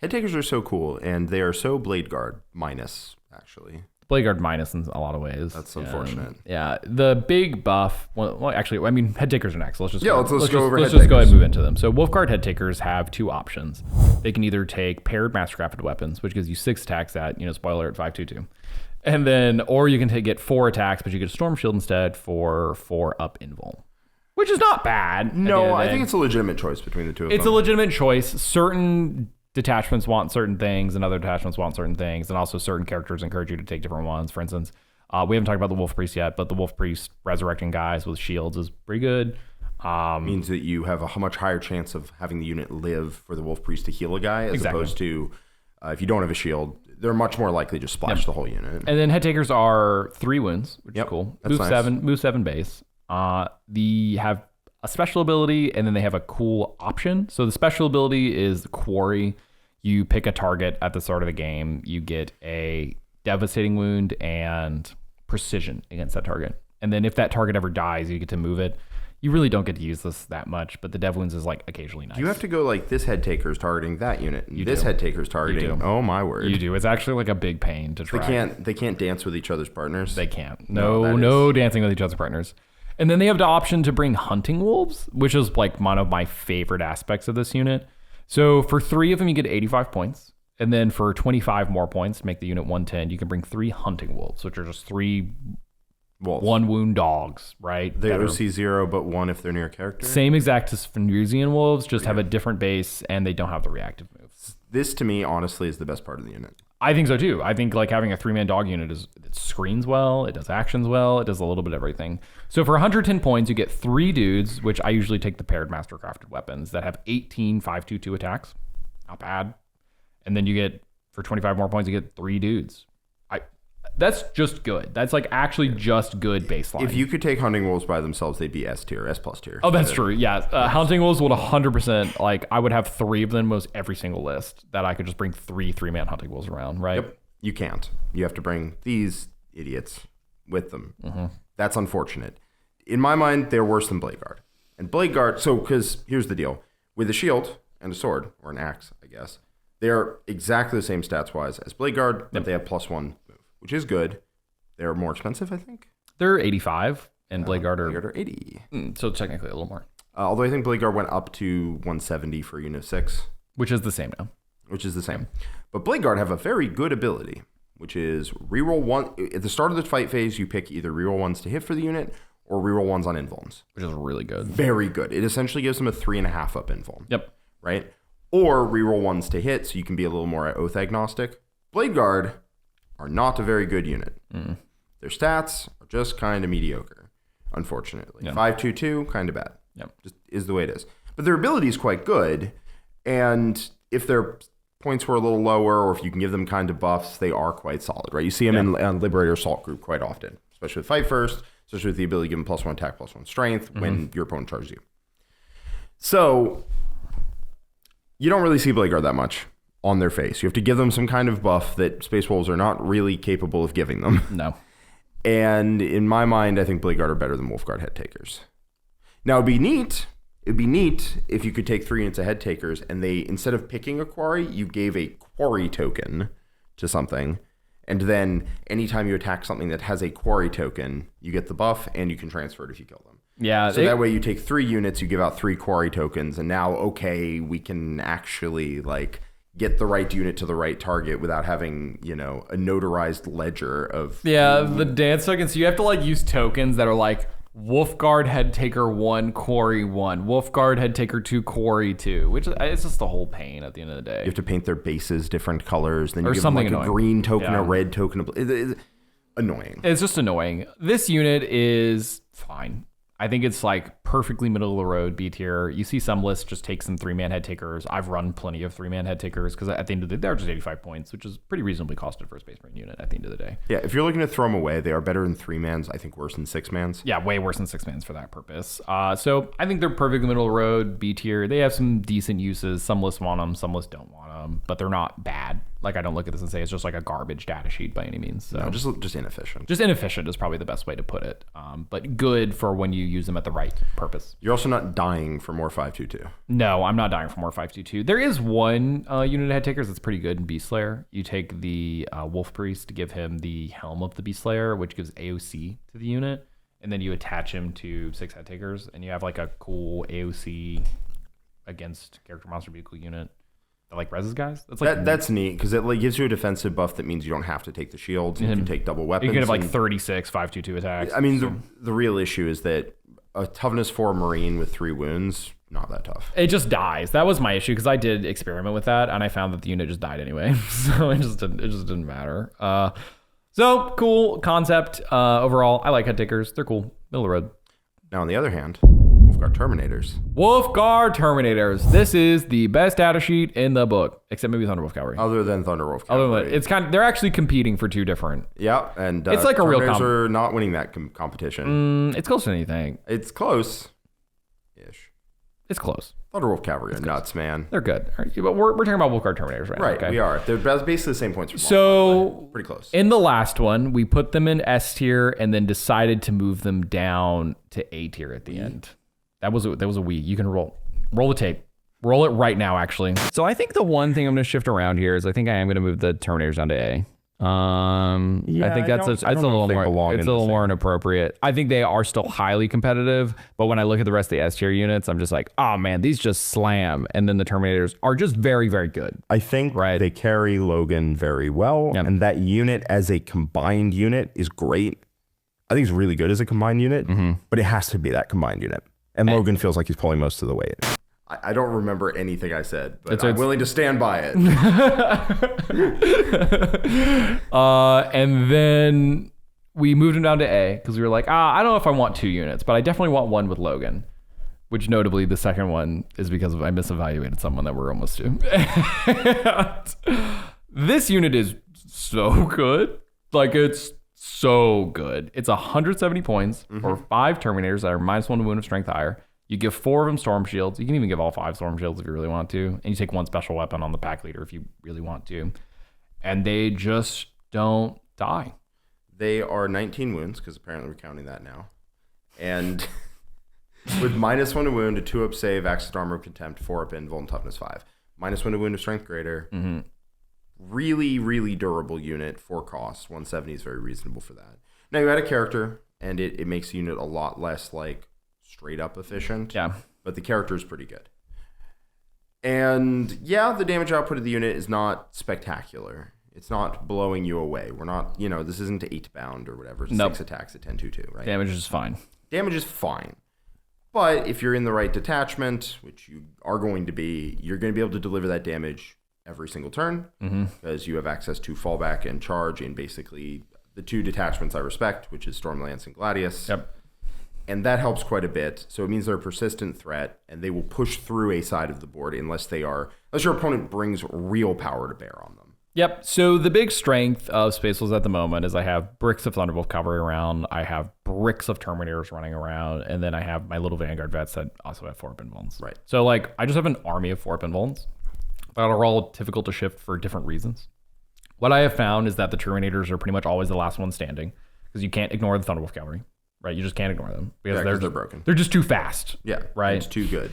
Headtakers are so cool, and they are so Blade Guard minus, actually. Blade Guard minus in a lot of ways. That's unfortunate. Yeah, the big buff. Well, actually, I mean, Headtakers are next. Let's just go ahead and move into them. So Wolfguard Headtakers have 2 options. They can either take paired mastercrafted weapons, which gives you 6 attacks at, spoiler at 5.22. And then, or you can get 4 attacks, but you get a Storm Shield instead for 4 up invul, which is not bad. No, I think it's a legitimate choice between the two of them. It's a legitimate choice. Certain detachments want certain things, and other detachments want certain things, and also certain characters encourage you to take different ones. For instance, we haven't talked about the Wolf Priest yet, but the Wolf Priest resurrecting guys with shields is pretty good. Means that you have a much higher chance of having the unit live for the Wolf Priest to heal a guy, as opposed to if you don't have a shield, they're much more likely to splash the whole unit. And then Headtakers are 3 wounds, which is cool. That's nice. Move 7 base. They have a special ability, and then they have a cool option. So the special ability is Quarry. You pick a target at the start of the game. You get a devastating wound and precision against that target. And then if that target ever dies, you get to move it. You really don't get to use this that much, but the Dev Wounds is like occasionally nice. You have to go like this Headtaker's targeting that unit. This Headtaker's targeting. Oh my word! You do. It's actually like a big pain to try. They can't dance with each other's partners. They can't. No dancing with each other's partners. And then they have the option to bring Hunting Wolves, which is like one of my favorite aspects of this unit. So for 3 of them, you get 85 points. And then for 25 more points to make the unit 110, you can bring 3 Hunting Wolves, which are just 3 Wolves. 1 wound dogs, right? They OC 0, but 1 if they're near a character. Same exact as Fenrisian Wolves, just have a different base, and they don't have the reactive moves. This, to me, honestly, is the best part of the unit. I think so, too. I think like having a 3-man dog unit it screens well, it does actions well, it does a little bit of everything. So for 110 points, you get 3 dudes, which I usually take the paired Mastercrafted weapons, that have 18 5/2/2 attacks. Not bad. And then you get, for 25 more points, you get 3 dudes. That's just good. That's like actually just good baseline. If you could take Hunting Wolves by themselves, they'd be S tier, S plus tier. Oh, that's true. Yeah. Hunting Wolves would 100%, like, I would have 3 of them most every single list that I could just bring 3-man Hunting Wolves around, right? Yep. You can't. You have to bring these idiots with them. Mm-hmm. That's unfortunate. In my mind, they're worse than Blade Guard. And Blade Guard, because here's the deal. With a shield and a sword, or an axe, I guess, they're exactly the same stats-wise as Blade Guard, but they have +1. Which is good. They're more expensive, I think. They're 85, and Blade Guard are 80. So technically a little more. Although I think Blade Guard went up to 170 for Unit 6. Which is the same now. Which is the same. But Blade Guard have a very good ability, which is reroll 1. At the start of the fight phase, you pick either reroll 1s to hit for the unit or reroll 1s on invulns. Which is really good. Very good. It essentially gives them a 3.5 up invuln. Yep. Right? Or reroll 1s to hit, so you can be a little more oath agnostic. Blade Guard are not a very good unit. Their stats are just kind of mediocre, unfortunately. 5/2/2, kind of bad. Yep. Just is the way it is. But their ability is quite good, and if their points were a little lower, or if you can give them kind of buffs, they are quite solid, right? You see them in Liberator Assault Group quite often, especially with Fight First, especially with the ability to give them +1 attack, +1 strength when your opponent charges you. So you don't really see Blade Guard that much on their face. You have to give them some kind of buff that Space Wolves are not really capable of giving them. No. And in my mind, I think Blade Guard are better than Wolfguard Headtakers. Now, it'd be neat if you could take 3 units of Headtakers and they, instead of picking a quarry, you gave a quarry token to something. And then anytime you attack something that has a quarry token, you get the buff and you can transfer it if you kill them. Yeah. So that way you take 3 units, you give out 3 quarry tokens, and now, okay, we can actually like get the right unit to the right target without having, a notarized ledger of... Yeah, the dance tokens. So you have to like use tokens that are like Wolfguard Headtaker 1, Quarry 1, Wolfguard Headtaker 2, Quarry 2, which it's just the whole pain at the end of the day. You have to paint their bases different colors, then you give something them like a green token, a red token. It's annoying. It's just annoying. This unit is fine. I think it's like perfectly middle of the road B tier. You see some lists just take some 3-man Headtakers. I've run plenty of 3-man Headtakers because at the end of the day, they're just 85 points, which is pretty reasonably costed for a Space Marine unit at the end of the day. Yeah, if you're looking to throw them away, they are better than 3-mans. I think worse than 6-mans. Yeah, way worse than 6-mans for that purpose. So I think they're perfectly middle of the road B tier. They have some decent uses. Some lists want them, some lists don't want them, but they're not bad. Like, I don't look at this and say it's just like a garbage data sheet by any means. So. No, just inefficient. Just inefficient is probably the best way to put it. But good for when you use them at the right purpose. You're also not dying for more 5/2/2. No, I'm not dying for more 5/2/2. There is one unit of Headtakers that's pretty good in Beast Slayer. You take the Wolf Priest to give him the Helm of the Beast Slayer, which gives AOC to the unit, and then you attach him to 6 Headtakers, and you have like a cool AOC against character monster vehicle unit. that like reses guys. That's like that's neat because it like gives you a defensive buff that means you don't have to take the shields. You can take double weapons. You can have like 36 5/2/2 attacks. I mean, the real issue is that a toughness 4 Marine with 3 wounds, not that tough. It just dies. That was my issue because I did experiment with that and I found that the unit just died anyway. So it just didn't matter. So cool concept. Overall, I like Headtakers. They're cool. Middle of the road. Now on the other hand, Wolfguard Terminators. Wolfguard Terminators. This is the best data sheet in the book, except maybe Thunderwolf Cavalry. Other than Thunderwolf Cavalry. It's they're actually competing for 2 different. Yeah, and it's like a real Terminators are not winning that competition. It's closer than you think. It's close-ish. It's close. Thunderwolf Cavalry are nuts, man. They're good. But we're talking about Wolfguard Terminators, right? Right, okay. we are. They're basically the same points from So pretty close. In the last one, we put them in S tier and then decided to move them down to A tier at the end. That was a we. You can roll the tape. Roll it right now, actually. So I think the one thing I'm going to shift around here is I think I am going to move the Terminators down to A. I think that's a little more inappropriate. I think they are still highly competitive, but when I look at the rest of the S tier units, I'm just like, oh man, these just slam. And then the Terminators are just very, very good. I think they carry Logan very well, and that unit as a combined unit is great. I think it's really good as a combined unit, but it has to be that combined unit. And Logan feels like he's pulling most of the weight. I don't remember anything I said, but I'm willing to stand by it. And then we moved him down to A because we were like, I don't know if I want 2 units, but I definitely want one with Logan. Which notably, the second one is because I misevaluated someone that we're almost to. This unit is so good. Like, it's so good. It's 170 points for 5 Terminators that are -1 to wound of strength higher. You give 4 of them Storm Shields. You can even give all 5 Storm Shields if you really want to. And you take 1 special weapon on the pack leader if you really want to. And they just don't die. They are 19 wounds, because apparently we're counting that now. And with -1 to wound, a 2-up save, Access Armor of Contempt, 4-up Invul, and Toughness 5. -1 to wound of Strength Greater. Really, really durable unit for cost. 170 is very reasonable for that. Now, you add a character, and it makes the unit a lot less, like, straight up efficient. Yeah. But the character is pretty good. And yeah, the damage output of the unit is not spectacular. It's not blowing you away. We're not, this isn't 8 bound or whatever. It's 6 attacks at 10/2/2, right? Damage is fine. Damage is fine. But if you're in the right detachment, which you are going to be, you're going to be able to deliver that damage every single turn because you have access to fallback and charge in basically the 2 detachments I respect, which is Stormlance and Gladius. Yep. And that helps quite a bit. So it means they're a persistent threat, and they will push through a side of the board unless your opponent brings real power to bear on them. Yep. So the big strength of Space Wolves at the moment is I have bricks of Thunderwolf Cavalry around, I have bricks of Terminators running around, and then I have my little Vanguard vets that also have 4-up Invulns. Right. So like I just have an army of 4-up Invulns that are all difficult to shift for different reasons. What I have found is that the Terminators are pretty much always the last one standing because you can't ignore the Thunderwolf Cavalry. Right, you just can't ignore them because they're broken. They're just too fast. Yeah, right. It's too good.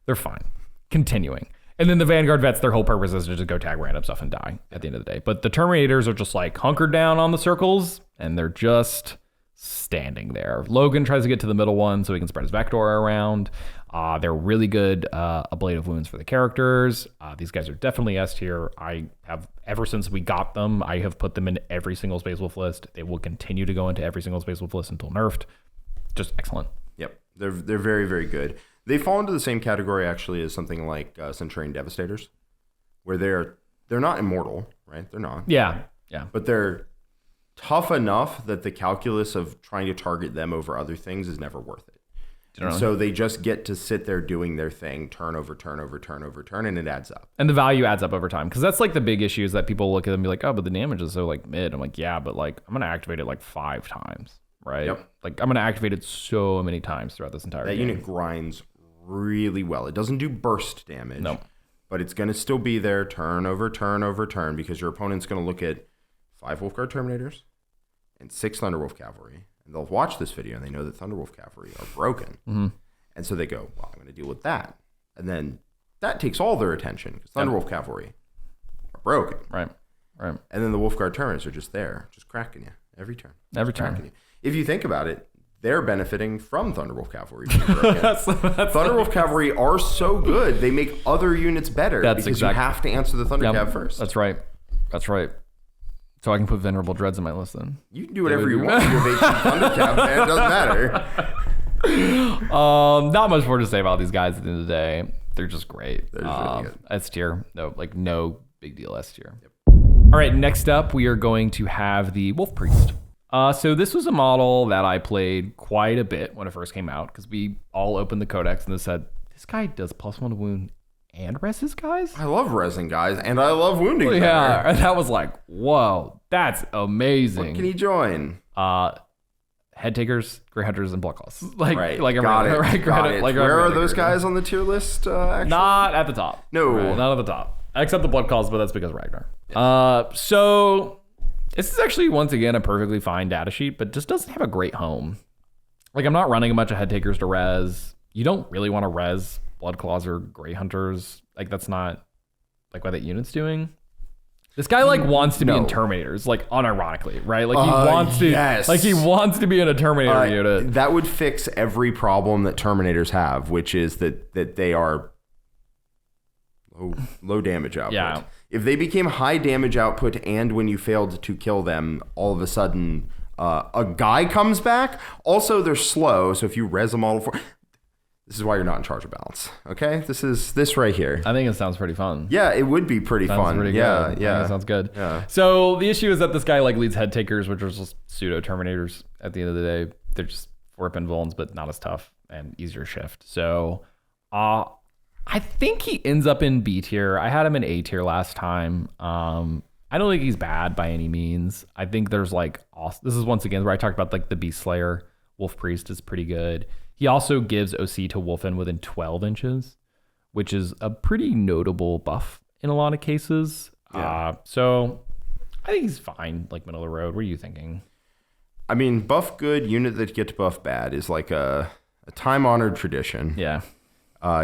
They're fine. Continuing, and then the Vanguard vets, their whole purpose is to just go tag random stuff and die at the end of the day. But the Terminators are just like hunkered down on the circles, and they're just standing there. Logan tries to get to the middle one so he can spread his Vector around. They're really good ablative wounds for the characters. These guys are definitely S tier. I have, ever since we got them, I have put them in every single Space Wolf list. They will continue to go into every single Space Wolf list until nerfed. Just excellent. Yep, they're very, very good. They fall into the same category actually as something like Centurion Devastators, where they're not immortal, right? They're not. Yeah. But they're tough enough that the calculus of trying to target them over other things is never worth it. So they just get to sit there doing their thing, turn over turn, and it adds up. And the value adds up over time. Because that's like the big issue is that people look at them and be like, oh, but the damage is so like mid. I'm like, yeah, but like I'm going to activate it like 5 times, right? Yep. Like I'm going to activate it so many times throughout this entire game. That unit grinds really well. It doesn't do burst damage. No. But it's going to still be there turn over turn because your opponent's going to look at 5 Wolfguard Terminators and 6 Thunderwolf Cavalry. And they'll watch this video and they know that Thunderwolf Cavalry are broken. And so they go, well, I'm going to deal with that. And then that takes all their attention because Thunderwolf Cavalry are broken. Right. And then the Wolfguard Terminators are just there, just cracking you every turn. Every turn. You. If you think about it, they're benefiting from Thunderwolf Cavalry. Thunderwolf Cavalry are so good, they make other units better because you have to answer the Thunder Cav first. That's right. So I can put Venerable Dreads in my list then. You can do whatever you want. You have 18 Thunder Cav, man. It doesn't matter. Not much more to say about these guys at the end of the day. They're just great. They're really good. S tier. No big deal S tier. Yep. All right, next up, we are going to have the Wolf Priest. So this was a model that I played quite a bit when it first came out because we all opened the Codex and they said, this guy does +1 to wound and res his guys? I love resing guys and I love wounding better. Yeah, and that was like, whoa, that's amazing. What can he join? Headtakers, Grey Hunters, and Bloodclaws. Got it. Where are those guys on the tier list, actually? Not at the top. No. Right, not at the top. Except the Bloodclaws, but that's because of Ragnar. Yes. So this is actually, once again, a perfectly fine data sheet, but just doesn't have a great home. Like, I'm not running a bunch of Headtakers to res. You don't really want to res Bloodclaws or Grey Hunters. Like, that's not, like, what that unit's doing. This guy, like, wants to be in Terminators, like, unironically, right? Like, he wants to, he wants to be in a Terminator unit. That would fix every problem that Terminators have, which is that they are low damage output. Yeah. If they became high damage output and when you failed to kill them, all of a sudden a guy comes back. Also, they're slow, so if you res a model for... This is why you're not in charge of balance, okay? This right here. I think it sounds pretty fun. Yeah, it would be pretty fun. Pretty yeah, good. yeah. I think it sounds good. Yeah. So the issue is that this guy like leads Headtakers, which are just pseudo Terminators. At the end of the day, they're just 4-pin Vulns, but not as tough and easier shift. So, I think he ends up in B tier. I had him in A tier last time. I don't think he's bad by any means. I think there's like this is once again where I talked about like the Beast Slayer. Wolf Priest is pretty good. He also gives OC to Wulfen within 12 inches, which is a pretty notable buff in a lot of cases. Yeah. So I think he's fine, like middle of the road. What are you thinking? I mean, buff good, unit that gets buff bad is like a time-honored tradition. Yeah.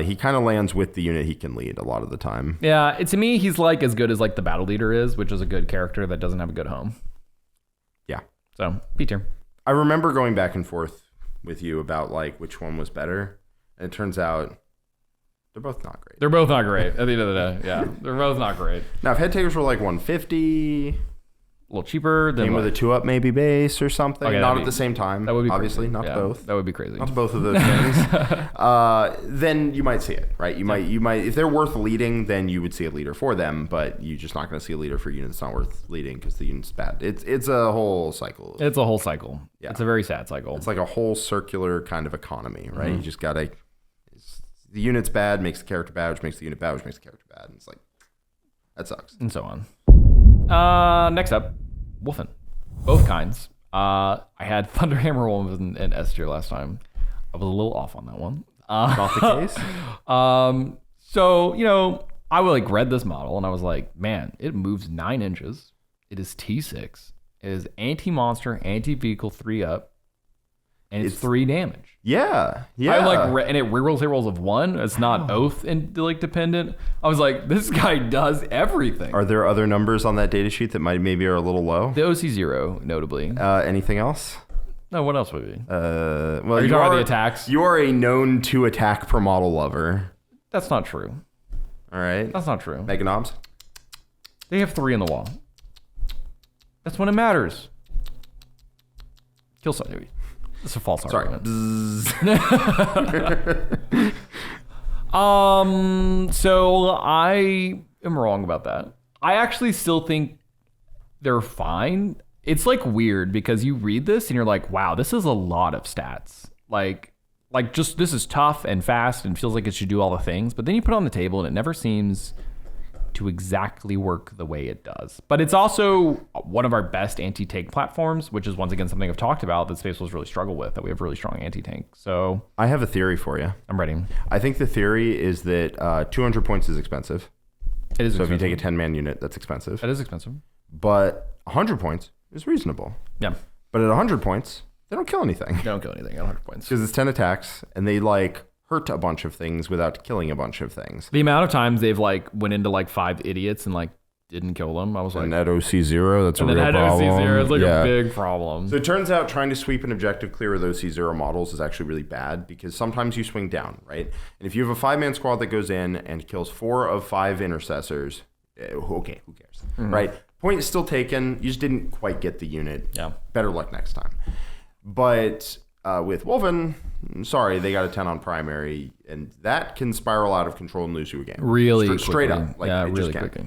He kind of lands with the unit he can lead a lot of the time. Yeah, to me, he's like as good as like the battle leader is, which is a good character that doesn't have a good home. Yeah. So, B tier. I remember going back and forth with you about like which one was better, and it turns out they're both not great. They're both not great at the end of the day. Yeah, they're both not great. Now, if Headtakers were like 150, a little cheaper, then came with a 2-up maybe base or something. Okay, not at the same time. That would be obviously crazy. not both. That would be crazy. Not both of those things. Then you might see it, right? You might if they're worth leading, then you would see a leader for them, but you're just not going to see a leader for a unit that's not worth leading because the unit's bad. It's a whole cycle. It's a whole cycle. Yeah. It's a very sad cycle. It's like a whole circular kind of economy, right? Mm-hmm. You just got to... The unit's bad, makes the character bad, which makes the unit bad, which makes the character bad. And it's like, that sucks. And so on. Next up, Wulfen. Both kinds. I had Thunderhammer Wolves in S tier last time. I was a little off on that one. Not the case? So, I would like read this model and I was like, man, it moves 9 inches. It is T6. It is anti-monster, anti-vehicle 3-up. And it's 3 damage. Yeah. I and it rerolls hit rolls of 1. It's not oath and like dependent. I was like, this guy does everything. Are there other numbers on that data sheet that maybe are a little low? The OC 0, notably. Anything else? No, what else would it be? Well, are you talking about the attacks? You are a known 2 attack per model lover. That's not true. All right. That's not true. Mega knobs? They have 3 in the wall. That's when it matters. Kill something. It's a false argument. So I am wrong about that. I actually still think they're fine. It's like weird because you read this and you're like, wow, this is a lot of stats. Like just this is tough and fast and feels like it should do all the things. But then you put it on the table and it never seems to exactly work the way it does. But it's also one of our best anti-tank platforms, which is once again something I've talked about that Space Wolves really struggle with, that we have really strong anti-tank. So I have a theory for you. I'm ready. I think the theory is that 200 points is expensive. It is so expensive. If you take a 10-man unit, that's expensive. That is expensive. But 100 points is reasonable. Yeah. But at 100 points, they don't kill anything. They don't kill anything at 100 points. Because it's 10 attacks, and they hurt a bunch of things without killing a bunch of things. The amount of times they've went into 5 idiots and didn't kill them. I was like, and at OC0, that's a real at problem. OC0, it's like a big problem. So it turns out trying to sweep an objective clear with OC0 models is actually really bad because sometimes you swing down, right? And if you have a 5-man squad that goes in and kills 4 of 5 intercessors, okay, who cares, right? Point is still taken. You just didn't quite get the unit. Yeah. Better luck next time. But with Wulfen, sorry, they got a 10 on primary, and that can spiral out of control and lose you a game. Really straight up. Like, yeah, it really just can. quickly.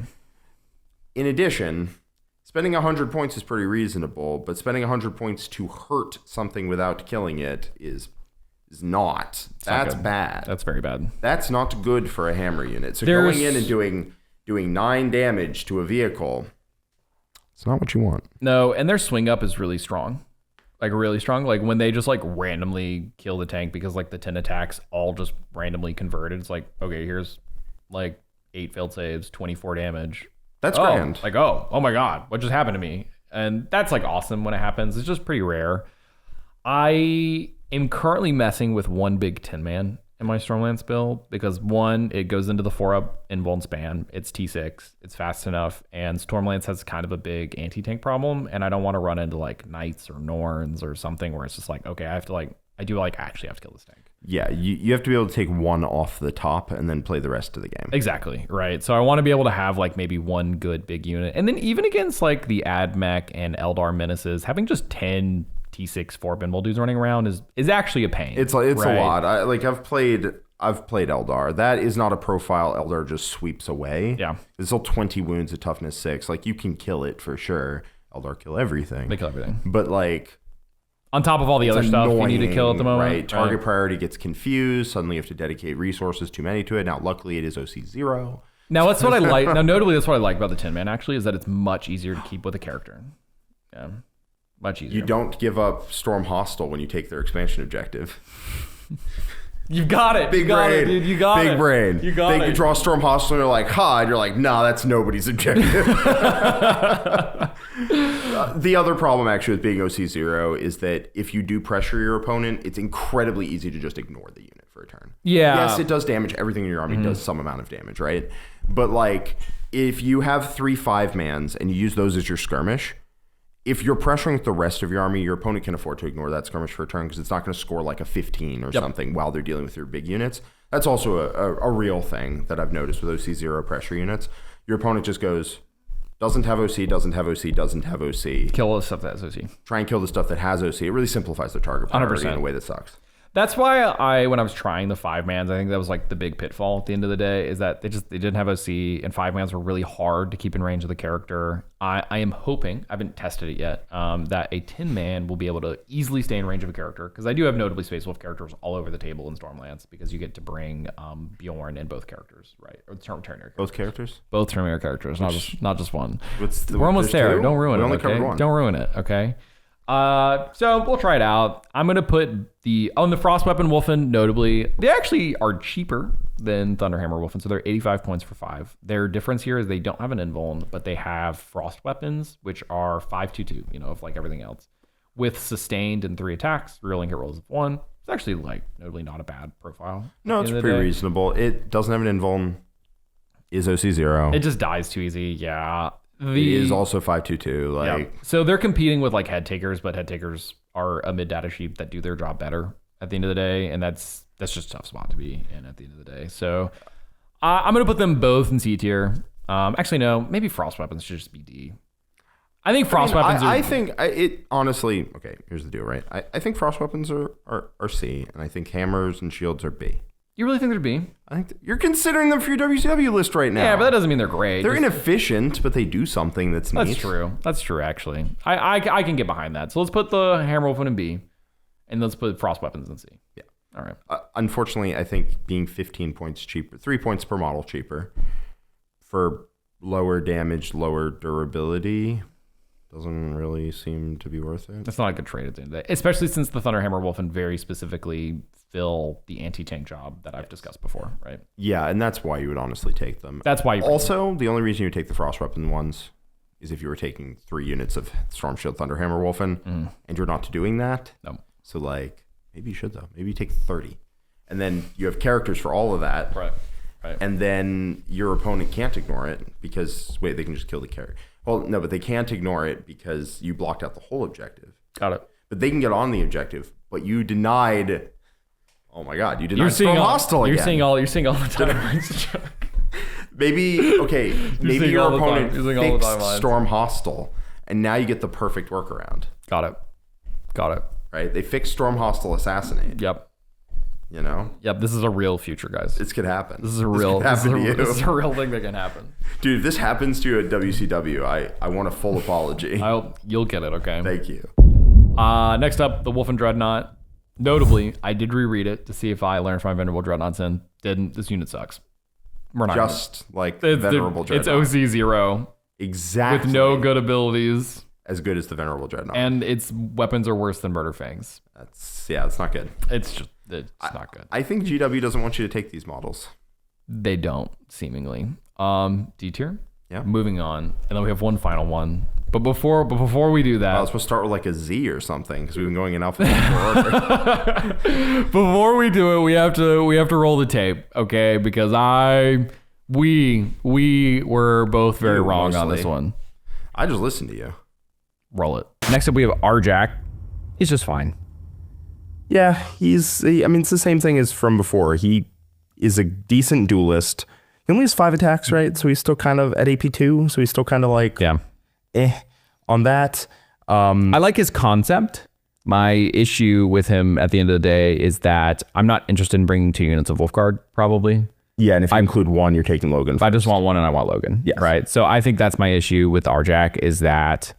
In addition, spending 100 points is pretty reasonable, but spending 100 points to hurt something without killing it is not. That's bad. That's very bad. That's not good for a hammer unit. So going in and doing 9 damage to a vehicle, it's not what you want. No, and their swing up is really strong. Like really strong. Like when they just like randomly kill the tank because like the 10 attacks all just randomly converted. It's like, okay, here's like 8 failed saves, 24 damage. That's grand. Like, oh my God, what just happened to me? And that's like awesome when it happens. It's just pretty rare. I am currently messing with one big 10-man in my Stormlance build because one, it goes into the 4-up invuln span. It's T6. It's fast enough. And Stormlance has kind of a big anti-tank problem. And I don't want to run into like Knights or Norns or something where it's just like, okay, I actually have to kill this tank. Yeah, you have to be able to take one off the top and then play the rest of the game. Exactly, right. So I want to be able to have like maybe one good big unit. And then even against like the Admech and Eldar Menaces, having just 10 T6 4-pinball dudes running around is actually a pain. It's right? A lot. I've played Eldar. That is not a profile Eldar just sweeps away. Yeah. It's still 20 wounds at toughness 6. Like you can kill it for sure. Eldar kill everything. They kill everything. But like on top of all the other stuff you need to kill at the moment. Right. Target priority gets confused. Suddenly you have to dedicate resources, too many to it. Now, luckily, it is OC0. Now, that's what I like. Now, notably, that's what I like about the 10-man, actually, is that it's much easier to keep with a character. Yeah. Much easier. You don't give up Storm Hostile when you take their expansion objective. You got it. Big brain. It, dude. You got Big it. brain. You got it. They draw Storm Hostile and you're like, ha. And you're like, nah, that's nobody's objective. The other problem actually with being OC0 is that if you do pressure your opponent, it's incredibly easy to just ignore the unit for a turn. Yeah. Yes, it does damage. Everything in your army does some amount of damage, right? But like, if you have 3 5-mans and you use those as your skirmish, if you're pressuring with the rest of your army, your opponent can afford to ignore that skirmish for a turn because it's not going to score like a 15 or something while they're dealing with your big units. That's also a real thing that I've noticed with OC0 pressure units. Your opponent just goes, doesn't have OC, doesn't have OC, doesn't have OC. Kill all the stuff that has OC. Try and kill the stuff that has OC. It really simplifies the target priority 100%. in a way that sucks. That's why when I was trying the 5-mans, I think that was like the big pitfall at the end of the day, is that they didn't have OC, and 5-mans were really hard to keep in range of the character. I am hoping, I haven't tested it yet, that a 10-man will be able to easily stay in range of a character, because I do have notably Space Wolf characters all over the table in Stormlance, because you get to bring Bjorn and both characters, right? Or Terminator. Both characters? Both Terminator characters, not just one. We're almost there. 2? Don't ruin we it. Only Okay? covered one. Don't ruin it. Okay. So we'll try it out. I'm gonna put the Frost Weapon Wulfen. Notably, they actually are cheaper than Thunderhammer Wulfen, so they're 85 points for 5. Their difference here is they don't have an invuln, but they have Frost Weapons, which are 5/2/2. You know, of like everything else, with sustained and 3 attacks, rolling hit rolls of 1. It's actually like notably not a bad profile. No, it's pretty reasonable. It doesn't have an invuln. Is OC0. It just dies too easy. Yeah. It is also 5/2/2. Like, so they're competing with like Headtakers, but Headtakers are a mid Datasheet that do their job better at the end of the day, and that's just a tough spot to be in at the end of the day. So I'm gonna put them both in C tier. Actually, no, maybe Frost Weapons should just be D. I think Frost Weapons. I think it honestly. Okay, here's the deal, right? I think Frost Weapons are C, and I think Hammers and Shields are B. You really think they're B? I think you're considering them for your WCW list right now. Yeah, but that doesn't mean they're great. They're inefficient, but they do something that's neat. That's true. That's true, actually. I can get behind that. So let's put the Hammer Wolfen in B, and let's put Frost Weapons in C. Yeah. All right. Unfortunately, I think being 15 points cheaper, 3 points per model cheaper, for lower damage, lower durability, doesn't really seem to be worth it. That's not a good trade at the end of the day, especially since the Thunderhammer Wulfen very specifically fill the anti-tank job that I've discussed before, right? Yeah, and that's why you would honestly take them. That's why you also, the only reason you would take the Frost Weapon ones is if you were taking 3 units of Storm Shield Thunderhammer Wulfen, and you're not doing that. No. So, like, maybe you should, though. Maybe you take 30. And then you have characters for all of that. Right. Right. And then your opponent can't ignore it because, wait, they can just kill the carry. Well, no, but they can't ignore it because you blocked out the whole objective. Got it. But they can get on the objective, but you denied. Oh my God, you denied Storm Hostile again. You're seeing all the timelines. Maybe your opponent fixed Storm Hostile, and now you get the perfect workaround. Got it. Right? They fixed Storm Hostile Assassinate. Yep. You know? Yep. This is a real future, guys. This could happen. This is a real thing that can happen. Dude, if this happens to you at WCW, I want a full apology. You'll get it, okay? Thank you. Next up, the Wulfen Dreadnought. Notably, I did reread it to see if I learned from my Venerable Dreadnought sin. Didn't. This unit sucks. We're not just like Venerable Dreadnought. It's OC 0. Exactly. With no good abilities. As good as the Venerable Dreadnought. And its weapons are worse than Murderfangs. That's not good. It's not good. I think GW doesn't want you to take these models. They don't, seemingly. D tier? Yeah. Moving on. And then we have one final one. But before we do that, I was supposed to start with like a Z or something because we've been going in alphabetical order. Before we do it, we have to roll the tape, okay? Because we were both very wrong on this one. I just listened to you. Roll it. Next up, we have Arjac. He's just fine. Yeah, it's the same thing as from before. He is a decent duelist. He only has 5 attacks, right? So he's still kind of at AP2. So he's still kind of like, on that. I like his concept. My issue with him at the end of the day is that I'm not interested in bringing 2 units of Wolfguard, probably. Yeah, and if I include 1, you're taking Logan. If I just want 1 and I want Logan. Yes. Right? So I think that's my issue with Arjac is that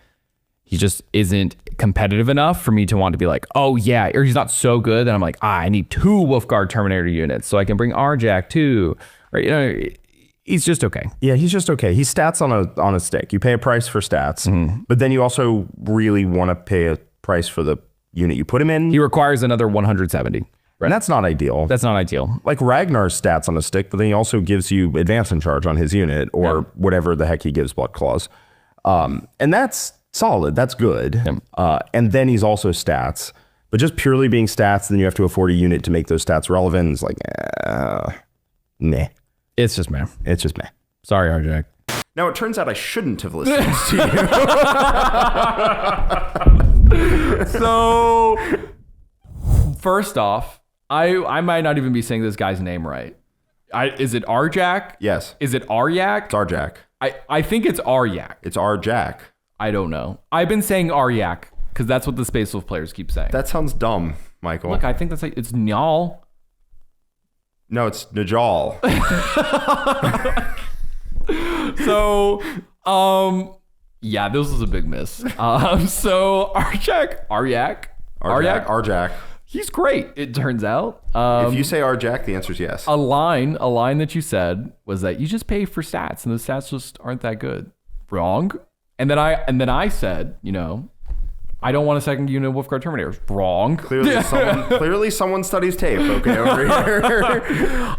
he just isn't competitive enough for me to want to be like, oh yeah, or he's not so good that I'm like, I need 2 Wolfguard Terminator units so I can bring Arjac too. Right? You know, he's just okay. Yeah, he's just okay. He's stats on a stick. You pay a price for stats, but then you also really want to pay a price for the unit you put him in. He requires another 170. Right. And that's not ideal. That's not ideal. Like Ragnar's stats on a stick, but then he also gives you advance in charge on his unit or whatever the heck he gives Blood Claws. And that's solid. That's good. And then he's also stats. But just purely being stats, then you have to afford a unit to make those stats relevant. It's like, meh. It's just meh. It's just meh. Sorry, Arjac. Now, it turns out I shouldn't have listened to you. So, first off, I might not even be saying this guy's name right. Is it Arjac? Yes. Is it Arjac? It's Arjac. I think it's Arjac. It's Arjac. I don't know. I've been saying Arjac because that's what the Space Wolf players keep saying. That sounds dumb, Michael. Look, I think that's like, it's Njal. No, it's Njal. So, yeah, this was a big miss. So Arjac. He's great, it turns out. If you say Arjac, the answer is yes. A line that you said was that you just pay for stats, and the stats just aren't that good. Wrong. And then I said, you know, I don't want a second unit of Wolfguard Terminators. Wrong. Clearly someone studies tape, okay, over here.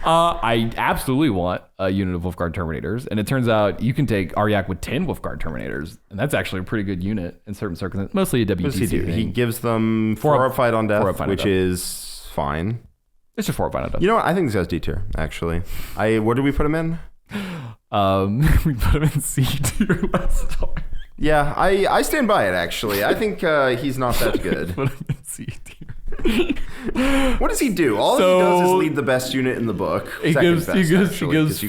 I absolutely want a unit of Wolfguard Terminators. And it turns out you can take Arjac with 10 Wolfguard Terminators. And that's actually a pretty good unit in certain circumstances. Mostly a WTC. What does he do? He gives them 4 up fight on death, which is fine. It's just 4 up fight on death. You know what? I think this guy's D tier, actually. What did we put him in? We put him in C tier last time. Yeah, I stand by it, actually. I think he's not that good. Put him in C tier. What does he do? All he does is lead the best unit in the book. He gives you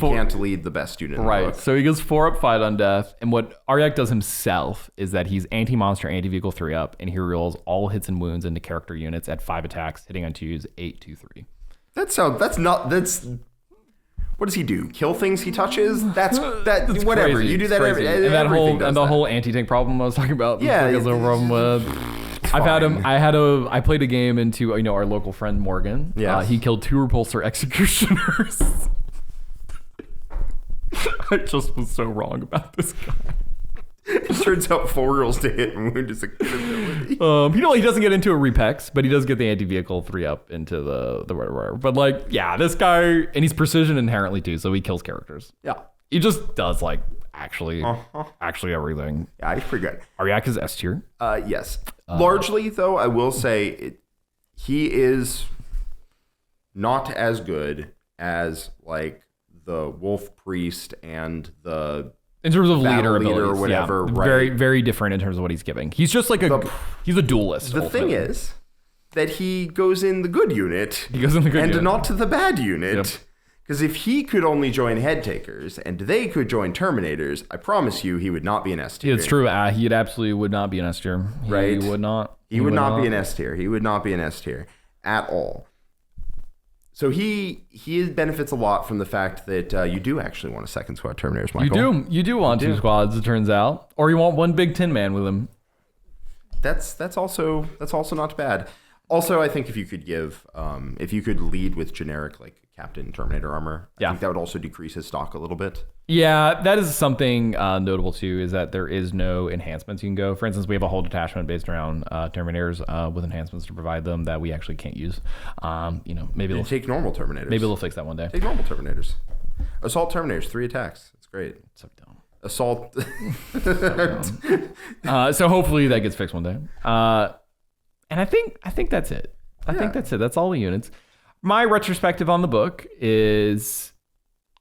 can't lead the best unit in the book. Right, so he goes 4 up fight on death, and what Arjac does himself is that he's anti-monster, anti-vehicle 3 up, and he rolls all hits and wounds into character units at 5 attacks, hitting on 2s, 8, 2, 3. What does he do? Kill things he touches? That's whatever. Crazy. You do that every and that whole anti-tank problem I was talking about. Yeah, because of problem with. I played a game into our local friend Morgan. Yeah, he killed 2 repulsor executioners. I just was so wrong about this guy. It turns out 4 rolls to hit and wound is a good ability. He doesn't get into a repex, but he does get the anti-vehicle 3 up into the whatever. But like, yeah, this guy, and he's precision inherently too, so he kills characters. Yeah, he just does like actually everything. Yeah, he's pretty good. Arjac is S tier. Yes. Largely though, I will say he is not as good as like the Wolf Priest and the in terms of battle leader leader abilities, or whatever, right? Very, very different in terms of what he's giving. He's just like he's a duelist. The thing is that he goes in the good unit. He goes in the good unit. And not to the bad unit. Because if he could only join Headtakers and they could join Terminators, I promise you he would not be an S tier. It's true. He absolutely would not be an S tier. Right? He would not. He would not be an S tier. He would not be an S tier at all. So he benefits a lot from the fact that you do actually want a second squad Terminators, Michael. You do want two squads, it turns out. Or you want one big tin man with him. That's also not bad. Also, I think if you could lead with generic like Captain Terminator armor, I think that would also decrease his stock a little bit. Yeah, that is something notable too, is that there is no enhancements you can go. For instance, we have a whole detachment based around Terminators with enhancements to provide them that we actually can't use. Maybe they'll take normal Terminators. Maybe they'll fix that one day. Take normal Terminators. Assault Terminators, 3 attacks. That's great. So dumb. Assault. So hopefully that gets fixed one day. And I think that's it. I think that's it. That's all the units. My retrospective on the book is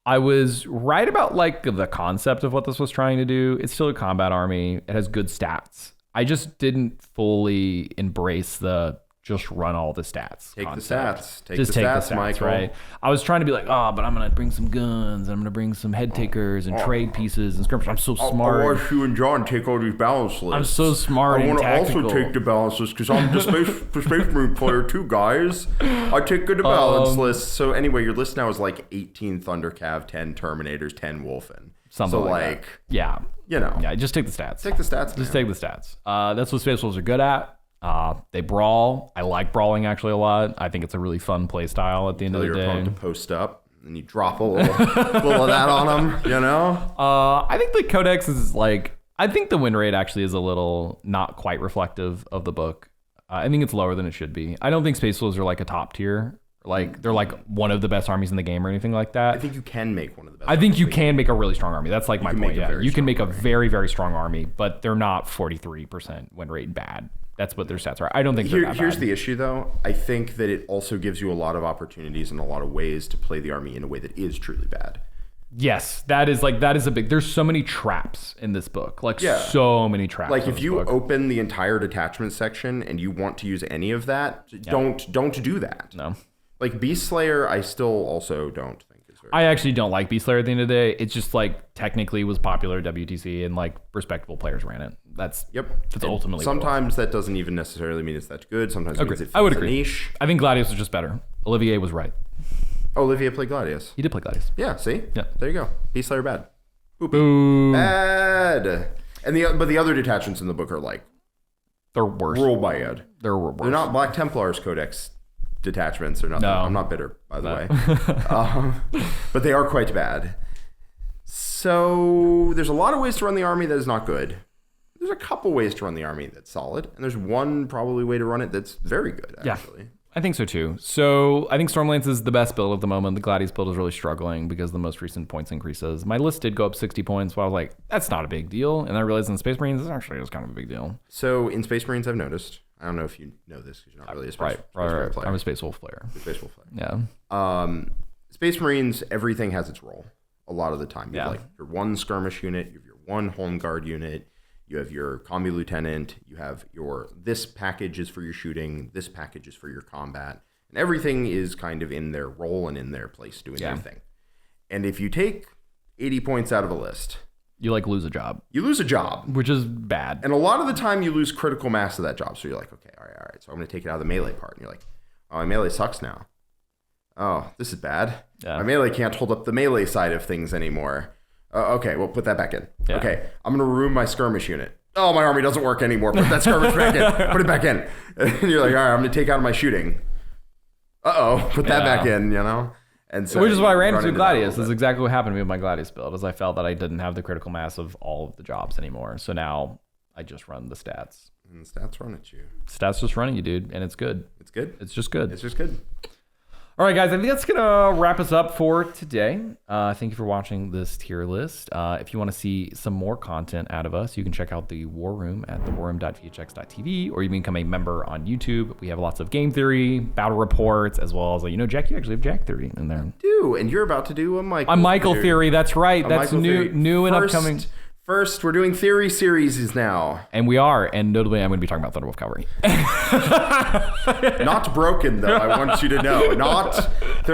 I was right about like the concept of what this was trying to do. It's still a combat army. It has good stats. I just didn't fully embrace the just run all the stats. Take concept. the stats, Michael. Right? I was trying to be like, but I'm going to bring some guns. I'm going to bring some Headtakers and trade pieces and skirmishers. I'm so smart. I watch you and John take all these balance lists. I'm so smart and tactical. I want to also take the balance list because I'm the Space Marine player too, guys. I take good balance lists. So anyway, your list now is like 18 Thunder Cav, 10 Terminators, 10 Wulfen. Something like that. Yeah. Yeah, just take the stats. Take the stats, Just take the stats. That's what Space Wolves are good at. They brawl. I like brawling actually a lot. I think it's a really fun play style at the end of the day. Your opponent to post up and you drop a little of that on them, you know? I think the Codex is like, I think the win rate actually is a little not quite reflective of the book. I think it's lower than it should be. I don't think Space Wolves are like a top tier. Like they're like one of the best armies in the game or anything like that. I think you can make one of the best. I think you can make a really strong army. That's like my point. Yeah, you can make a very, very strong army, but they're not 43% win rate bad. That's what their stats are. I don't think they're that bad. Here's the issue, though. I think that it also gives you a lot of opportunities and a lot of ways to play the army in a way that is truly bad. Yes, that is a big. There's so many traps in this book. So many traps. Like if you open the entire detachment section and you want to use any of that, don't do that. No. Like Beast Slayer, I still also don't think is very. I actually don't like Beast Slayer at the end of the day. It's just like technically was popular at WTC and like respectable players ran it. That's ultimately. Sometimes that doesn't even necessarily mean it's that good. Sometimes it means it fits I would agree. a niche. I think Gladius was just better. Olivier was right. Olivier played Gladius. He did play Gladius. Yeah. See. Yeah. There you go. Beast Slayer bad. Boo. Bad. And the other detachments in the book are like they're worse. Rule by Ed. They're worse. They're not Black Templars Codex detachments or nothing. No. I'm not bitter, by the way. But they are quite bad. So there's a lot of ways to run the army that is not good. There's a couple ways to run the army that's solid, and there's one probably way to run it that's very good, actually. Yeah, I think so too. So I think Stormlance is the best build at the moment. The Gladius build is really struggling because of the most recent points increases. My list did go up 60 points, but I was like, that's not a big deal. And I realized in Space Marines, this actually is kind of a big deal. So in Space Marines, I've noticed, I don't know if you know this because you're not really a Space Marine player. I'm a Space Wolf player. You're a Space Wolf player. Yeah. Space Marines, everything has its role a lot of the time. You have like your one skirmish unit, you have your one home guard unit, you have your combi lieutenant, you have this package is for your shooting, this package is for your combat, and everything is kind of in their role and in their place doing their thing. And if you take 80 points out of a list, you like lose a job. You lose a job. Which is bad. And a lot of the time you lose critical mass of that job. So you're like, okay, all right. So I'm going to take it out of the melee part. And you're like, oh, my melee sucks now. Oh, this is bad. Yeah. My melee can't hold up the melee side of things anymore. Okay, well, put that back in. Yeah. Okay, I'm going to ruin my skirmish unit. Oh, my army doesn't work anymore. Put that skirmish back in. Put it back in. And you're like, all right, I'm going to take out my shooting. Uh-oh, put that back in, you know? And so which is why I ran into Gladius. This is exactly what happened to me with my Gladius build, is I felt that I didn't have the critical mass of all of the jobs anymore. So now I just run the stats. And the stats run at you. Stats just run at you, dude, and it's good. It's good? It's just good. It's just good. All right, guys, I think that's going to wrap us up for today. Thank you for watching this tier list. If you want to see some more content out of us, you can check out the War Room at thewarroom.vhx.tv, or you can become a member on YouTube. We have lots of game theory, battle reports, as well as, Jack, you actually have Jack theory in there. I do, and you're about to do a Michael theory. That's right. That's new and upcoming. First, we're doing theory series now. And we are. And notably, I'm going to be talking about Thunderwolf Cavalry. Not broken, though. I want you to know. They're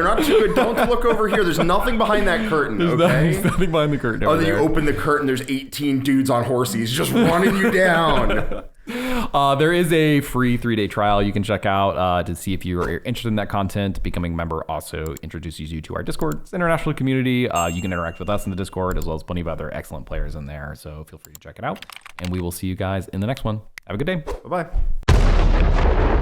not too good. Don't look over here. There's nothing behind that curtain, okay? There's nothing behind the curtain. Then you open the curtain. There's 18 dudes on horses just running you down. There is a free 3-day trial you can check out to see if you are interested in that content. Becoming a member also introduces you to our Discord. It's an international community. You can interact with us in the Discord, as well as plenty of other excellent players in there. So feel free to check it out. And we will see you guys in the next one. Have a good day. Bye-bye.